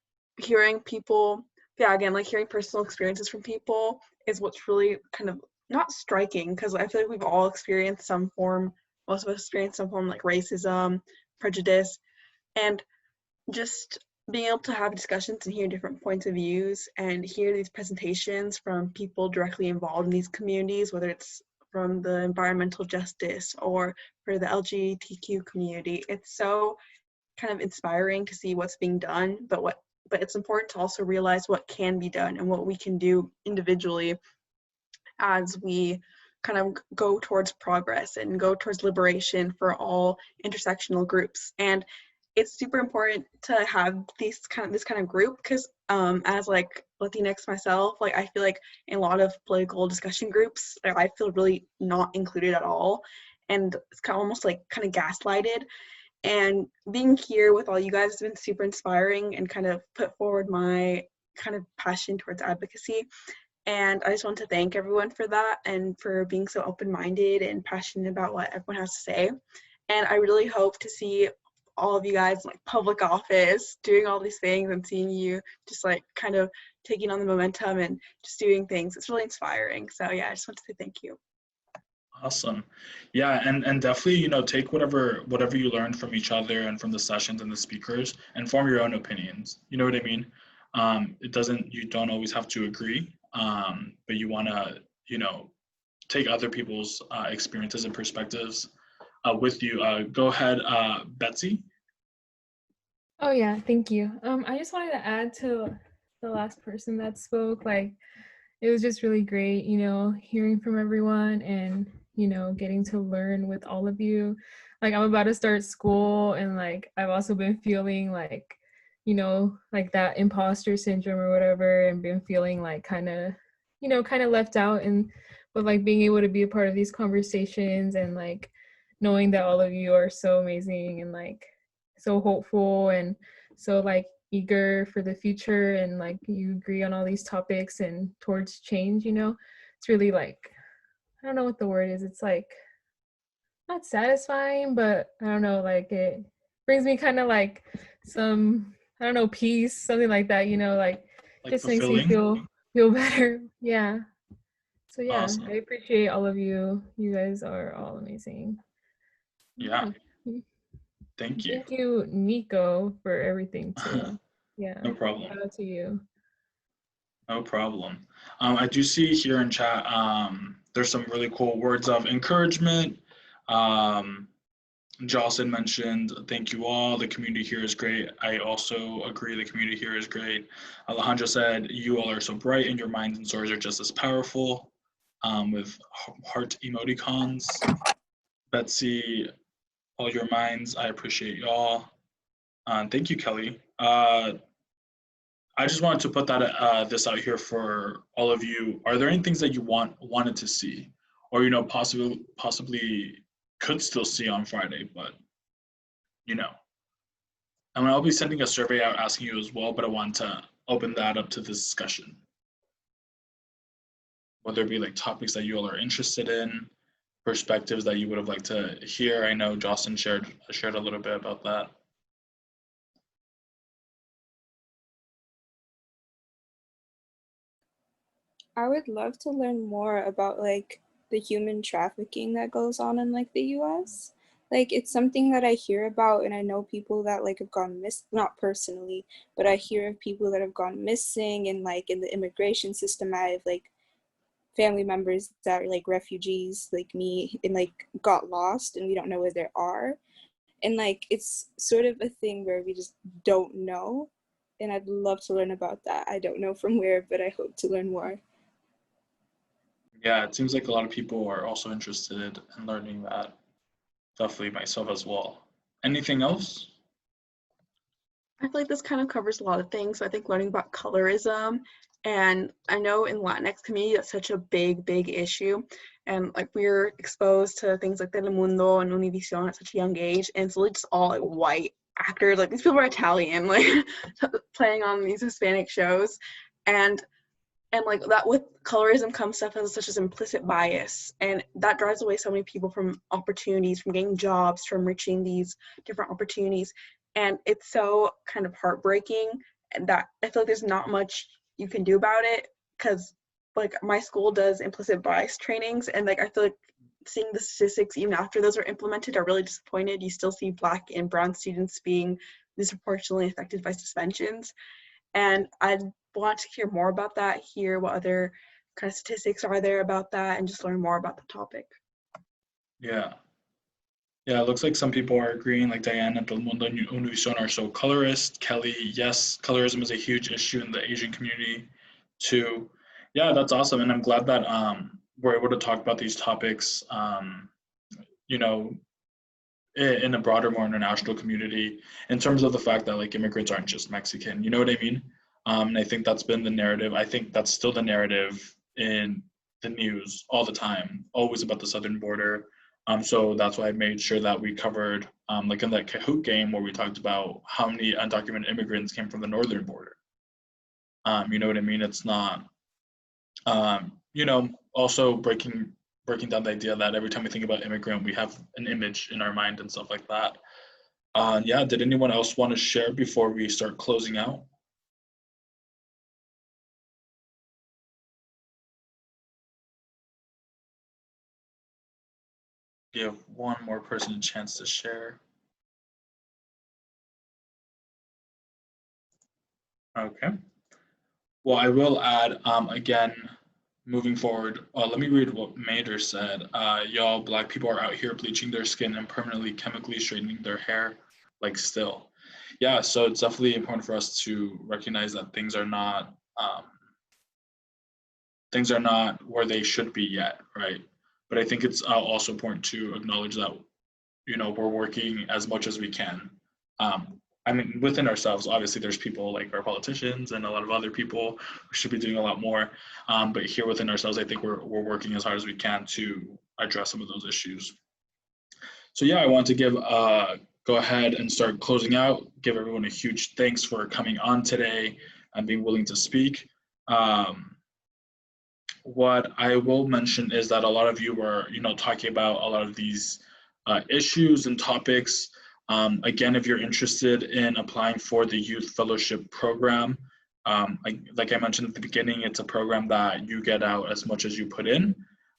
hearing people, yeah, again, like hearing personal experiences from people is what's really kind of not striking, because I feel like we've all experienced some form, most of us experienced some form like racism, prejudice, and just being able to have discussions and hear different points of views and hear these presentations from people directly involved in these communities, whether it's from the environmental justice or for the LGBTQ community. It's so kind of inspiring to see what's being done, but it's important to also realize what can be done and what we can do individually as we kind of go towards progress and go towards liberation for all intersectional groups. And it's super important to have this kind of group, because as like Latinx myself, like I feel like in a lot of political discussion groups, I feel really not included at all, and it's kind of almost like kind of gaslighted. And being here with all you guys has been super inspiring and kind of put forward my kind of passion towards advocacy. And I just want to thank everyone for that and for being so open-minded and passionate about what everyone has to say. And I really hope to see all of you guys in like public office doing all these things and seeing you just like kind of taking on the momentum and just doing things. It's really inspiring. So yeah, I just want to say thank you. Awesome. Yeah, and definitely, you know, take whatever you learned from each other and from the sessions and the speakers and form your own opinions. You know what I mean? You don't always have to agree, but you want to, you know, take other people's experiences and perspectives with you. Go ahead, Betsy. Oh yeah, thank you. I just wanted to add to the last person that spoke. Like, it was just really great, you know, hearing from everyone and, you know, getting to learn with all of you. Like, I'm about to start school, and like I've also been feeling like, you know, like that imposter syndrome or whatever, and been feeling like kind of left out. And but like being able to be a part of these conversations and like knowing that all of you are so amazing and like so hopeful and so like eager for the future, and like you agree on all these topics and towards change, you know, it's really like, I don't know what the word is, it's like not satisfying, but I don't know, like it brings me kind of like some, I don't know, peace, something like that, you know, like just makes me fulfilling. feel better. Yeah. So yeah, Awesome. I appreciate all of you. You guys are all amazing. Yeah. Thank you. Thank you, Nico, for everything too. Yeah. No problem. Shout out to you. No problem. I do see here in chat, there's some really cool words of encouragement. Jocelyn mentioned, thank you all. The community here is great. I also agree the community here is great. Alejandra said, you all are so bright and your minds and stories are just as powerful, with heart emoticons. Betsy, all your minds, I appreciate y'all. Thank you, Kelly. I just wanted to put that this out here for all of you. Are there any things that you wanted to see, or possibly could still see on Friday, but I mean, I'll be sending a survey out asking you as well, but I want to open that up to this discussion. Whether it be like topics that you all are interested in, perspectives that you would have liked to hear. I know Jocelyn shared a little bit about that. I would love to learn more about like the human trafficking that goes on in like the US. Like it's something that I hear about and I know people that like have gone not personally, but I hear of people that have gone missing and like in the immigration system I have like family members that are like refugees like me and like got lost and we don't know where they are. And like it's sort of a thing where we just don't know. And I'd love to learn about that. I don't know from where, but I hope to learn more. Yeah, it seems like a lot of people are also interested in learning that. Definitely myself as well. Anything else? I feel like this kind of covers a lot of things. So I think learning about colorism, and I know in Latinx community that's such a big issue, and like we're exposed to things like Telemundo and Univision at such a young age, and it's really just all like white actors. Like these people are Italian, like playing on these Hispanic shows, and like that with colorism comes stuff as such as implicit bias, and that drives away so many people from opportunities, from getting jobs, from reaching these different opportunities. And it's so kind of heartbreaking that I feel like there's not much you can do about it, because like my school does implicit bias trainings, and like I feel like seeing the statistics even after those are implemented are really disappointed. You still see Black and brown students being disproportionately affected by suspensions, and I'd want to hear more about that, hear what other kind of statistics are there about that, and just learn more about the topic. Yeah. Yeah, it looks like some people are agreeing, like Diana, Telemundo and Univision are so colorist. Kelly, yes, colorism is a huge issue in the Asian community too. Yeah, that's awesome. And I'm glad that we're able to talk about these topics, in a broader, more international community, in terms of the fact that like immigrants aren't just Mexican, you know what I mean? And I think that's been the narrative. I think that's still the narrative in the news all the time, always about the southern border. So that's why I made sure that we covered, like in that Kahoot game where we talked about how many undocumented immigrants came from the northern border. You know what I mean? It's not, also breaking down the idea that every time we think about immigrant, we have an image in our mind and stuff like that. Yeah, did anyone else want to share before we start closing out? Give one more person a chance to share. Okay. Well, I will add, again, moving forward, let me read what Mater said. Y'all, Black people are out here bleaching their skin and permanently chemically straightening their hair, like still. Yeah, so it's definitely important for us to recognize that things are not where they should be yet, right? But I think it's also important to acknowledge that, we're working as much as we can. I mean, within ourselves, obviously, there's people like our politicians and a lot of other people who should be doing a lot more. But here within ourselves, I think we're working as hard as we can to address some of those issues. So yeah, I want to go ahead and start closing out. Give everyone a huge thanks for coming on today and being willing to speak. What I will mention is that a lot of you were, talking about a lot of these issues and topics. Again, if you're interested in applying for the Youth Fellowship Program, like I mentioned at the beginning, it's a program that you get out as much as you put in,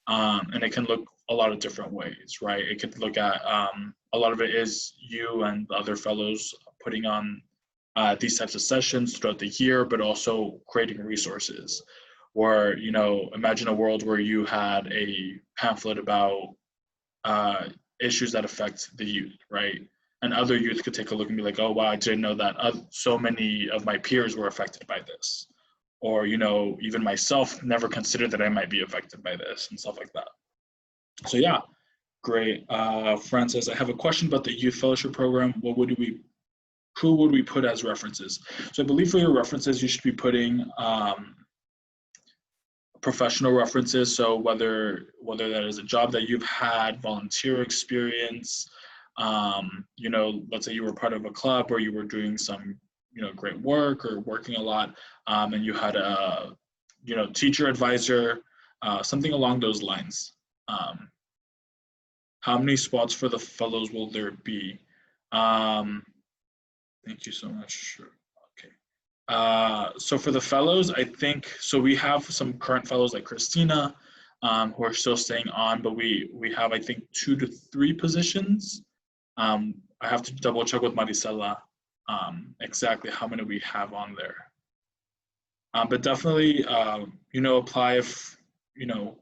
and it can look a lot of different ways, right? It could look at, a lot of it is you and the other fellows putting on these types of sessions throughout the year, but also creating resources. Or, imagine a world where you had a pamphlet about issues that affect the youth, right? And other youth could take a look and be like, oh, wow, I didn't know that so many of my peers were affected by this. Or, you know, even myself never considered that I might be affected by this and stuff like that. So yeah, great. Francis, I have a question about the youth fellowship program. Who would we put as references? So I believe for your references, you should be putting professional references. So whether that is a job that you've had, volunteer experience, you know, let's say you were part of a club or you were doing some, you know, great work or working a lot, and you had a, you know, teacher advisor, something along those lines. How many spots for the fellows will there be? Thank you so much. Okay. So for the fellows, I think, so we have some current fellows like Christina, who are still staying on, but we have, I think, 2 to 3 positions. I have to double check with Maricela exactly how many we have on there. But definitely, you know, apply if, you know,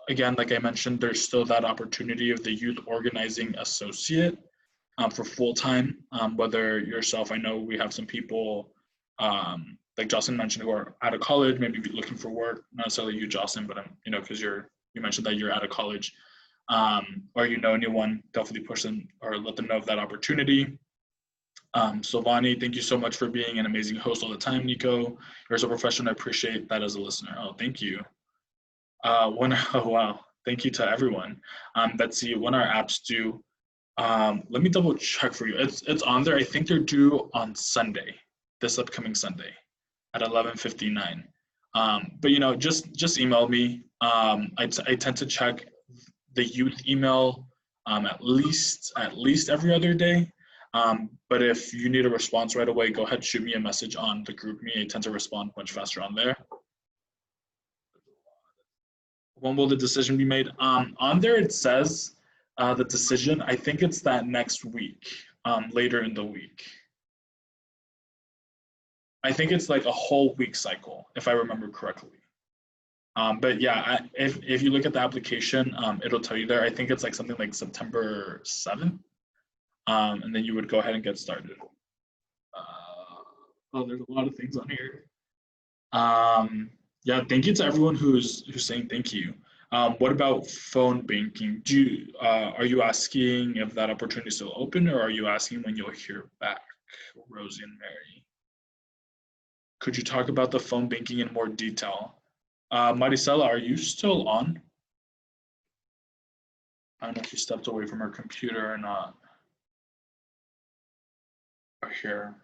again, like I mentioned, there's still that opportunity of the youth organizing associate for full-time, whether yourself, I know we have some people, like Jocelyn mentioned, who are out of college, maybe looking for work, not necessarily you, Jocelyn, but you know, because you mentioned that you're out of college, or you know anyone, definitely push them or let them know of that opportunity. Silvani, thank you so much for being an amazing host all the time, Nico. You're so professional, I appreciate that as a listener. Oh, thank you. Oh, wow, thank you to everyone. Betsy, when our apps due, let me double check for you. It's on there. I think they're due on Sunday, this upcoming Sunday at 11:59. But you know, just email me. I tend to check the youth email at least every other day. But if you need a response right away, go ahead, shoot me a message on the group me. I tend to respond much faster on there. When will the decision be made? On there it says the decision, I think it's that next week, later in the week. I think it's like a whole week cycle, if I remember correctly. But yeah, if you look at the application, it'll tell you there. I think it's like something like September 7th, and then you would go ahead and get started. Oh, there's a lot of things on here. Yeah, thank you to everyone who's saying thank you. What about phone banking? Are you asking if that opportunity is still open, or are you asking when you'll hear back, Rosie and Mary? Could you talk about the phone banking in more detail? Maricela, are you still on? I don't know if she stepped away from her computer or not. Or here.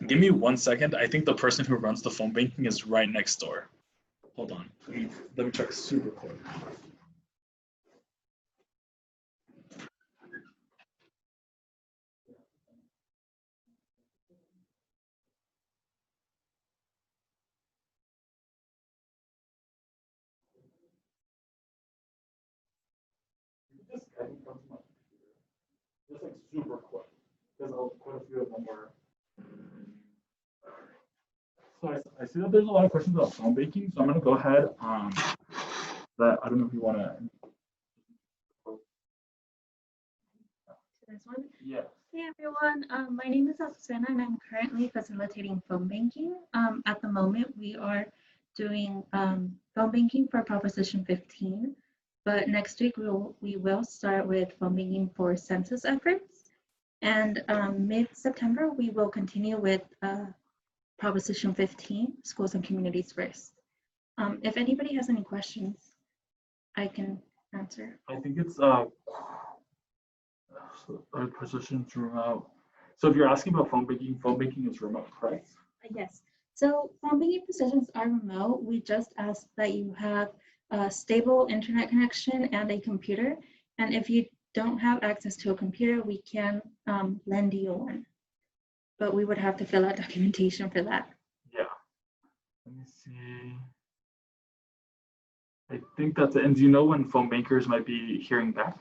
Give me 1 second. I think the person who runs the phone banking is right next door. Hold on. Let me check super quick. Just like super quick, because quite a few of them were. So I see that there's a lot of questions about phone banking, so I'm gonna go ahead. That I don't know if you want to. This one? Yeah. Hey everyone, my name is Azucena and I'm currently facilitating phone banking. At the moment, we are doing phone banking for Proposition 15, but next week we will start with phone banking for census efforts. And mid-September, we will continue with Proposition 15, Schools and Communities First. If anybody has any questions, I can answer. I think it's positions remote. So if you're asking about phone banking is remote, correct? Yes. So phone banking positions are remote. We just ask that you have a stable internet connection and a computer. And if you don't have access to a computer, we can lend you one. But we would have to fill out documentation for that. Yeah. Let me see. I think that's it. And do you know when phone bankers might be hearing back?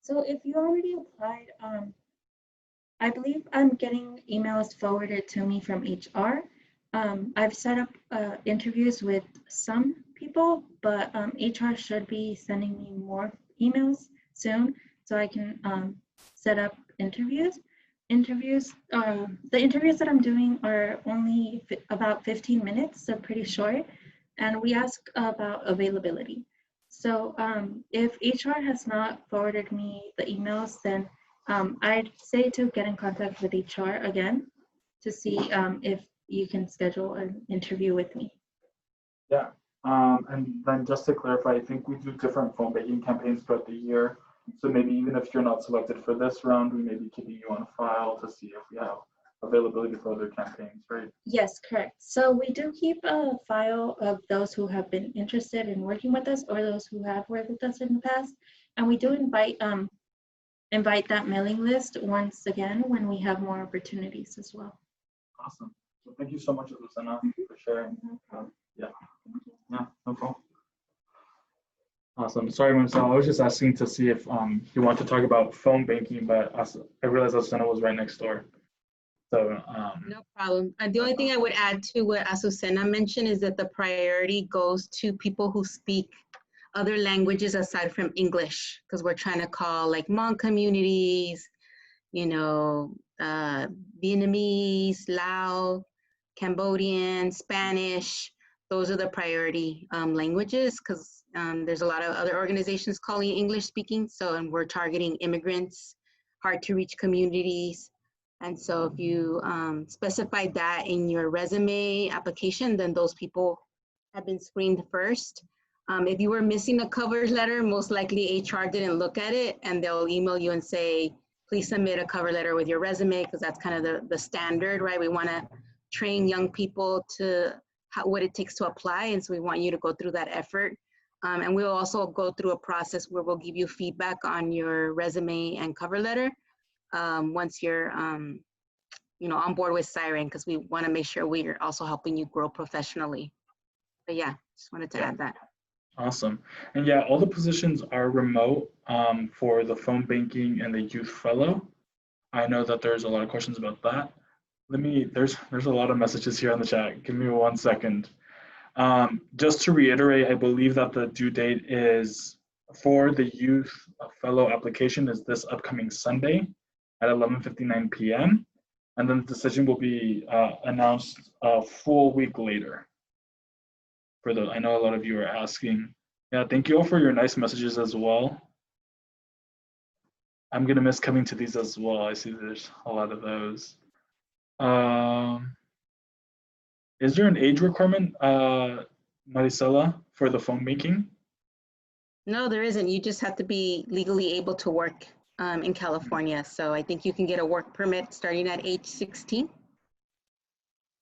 So if you already applied, I believe I'm getting emails forwarded to me from HR. I've set up interviews with some people, but HR should be sending me more emails. soon so I can set up interviews. The interviews that I'm doing are only about 15 minutes, so pretty short, and we ask about availability. So if HR has not forwarded me the emails, then I'd say to get in contact with HR again to see if you can schedule an interview with me. Yeah. And then just to clarify, I think we do different phone banking campaigns throughout the year. So maybe even if you're not selected for this round, we may be keeping you on file to see if we have availability for other campaigns, right? Yes, correct. So we do keep a file of those who have been interested in working with us or those who have worked with us in the past. And we do invite that mailing list once again when we have more opportunities as well. Awesome. So thank you so much, Azucena, for sharing. Yeah. Yeah, no problem. Awesome. Sorry, Marcel. I was just asking to see if you want to talk about phone banking, but I realized Azucena was right next door. So no problem. The only thing I would add to what Azucena mentioned is that the priority goes to people who speak other languages aside from English, because we're trying to call like Hmong communities, you know, Vietnamese, Lao, Cambodian, Spanish. Those are the priority languages, because there's a lot of other organizations calling English speaking. So, and we're targeting immigrants, hard to reach communities. And so if you specify that in your resume application, then those people have been screened first. If you were missing a cover letter, most likely HR didn't look at it, and they'll email you and say, please submit a cover letter with your resume, because that's kind of the standard, right? We want to train young people to what it takes to apply, and so we want you to go through that effort. And we'll also go through a process where we'll give you feedback on your resume and cover letter once you're you know, on board with Siren, because we want to make sure we're also helping you grow professionally. But yeah, just wanted to add that. awesome. And yeah, all the positions are remote for the phone banking and the youth fellow. I know that there's a lot of questions about that. There's a lot of messages here on the chat. Give me 1 second. Just to reiterate, I believe that the due date is for the youth fellow application is this upcoming Sunday at 11:59 p.m. And then the decision will be announced a full week later. I know a lot of you are asking. Yeah, thank you all for your nice messages as well. I'm gonna miss coming to these as well. I see there's a lot of those. Is there an age requirement, Maricela, for the phone banking? No, there isn't. You just have to be legally able to work in California. So I think you can get a work permit starting at age 16.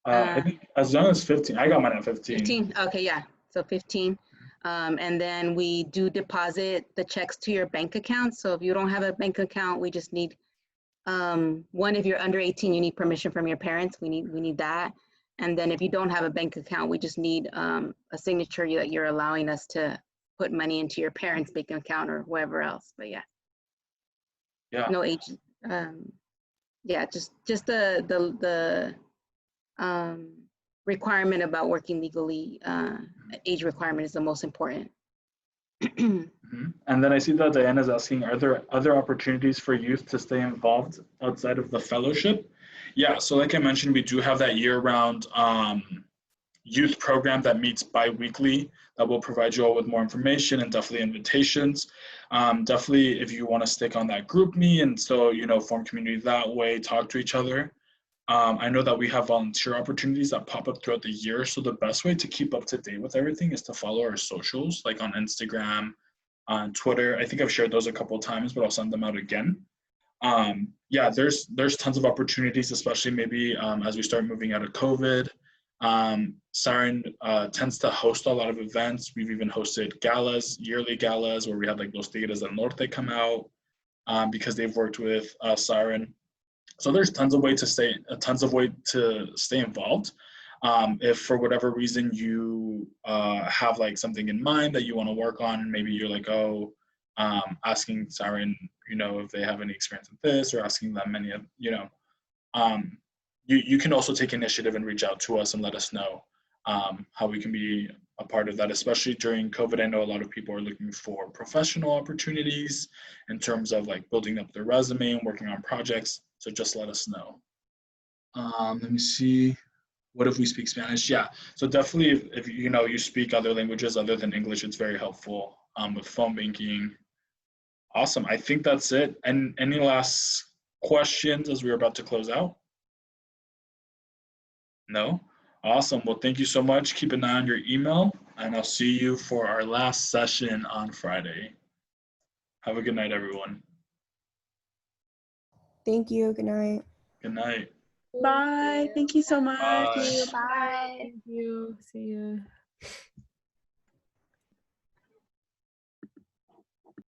I think as young as 15. I got mine at 15. 15, okay, yeah, so 15. And then we do deposit the checks to your bank account. So if you don't have a bank account, we just need, one, if you're under 18, you need permission from your parents. We need that. And then if you don't have a bank account, we just need a signature that you're allowing us to put money into your parents' bank account or whoever else. But yeah, no age. Yeah, just the requirement about working legally. Age requirement is the most important. And then I see that Diana's asking, are there other opportunities for youth to stay involved outside of the fellowship? Yeah, so like I mentioned, we do have that year-round youth program that meets bi-weekly that will provide you all with more information and definitely invitations. Definitely if you want to stick on that group me and so, you know, form community that way, talk to each other. I know that we have volunteer opportunities that pop up throughout the year. So the best way to keep up to date with everything is to follow our socials, like on Instagram, on Twitter. I think I've shared those a couple of times, but I'll send them out again. Yeah, there's tons of opportunities, especially maybe as we start moving out of COVID. Siren tends to host a lot of events. We've even hosted galas, yearly galas, where we had like Los Tigres del Norte come out because they've worked with Siren. So there's tons of ways to stay involved. If for whatever reason you have like something in mind that you want to work on, maybe you're like, oh, asking Siren, you know, if they have any experience with this, or asking them any of, you know, you can also take initiative and reach out to us and let us know how we can be a part of that, especially during COVID. I know a lot of people are looking for professional opportunities in terms of like building up their resume and working on projects. So just let us know. Let me see. What if we speak Spanish? Yeah. So definitely, if you know you speak other languages other than English, it's very helpful with phone banking. Awesome. I think that's it. And any last questions as we're about to close out? No? Awesome. Well, thank you so much. Keep an eye on your email, and I'll see you for our last session on Friday. Have a good night, everyone. Thank you. Good night. Good night. Bye. Thank you so much. Bye. Bye. Thank you. See you.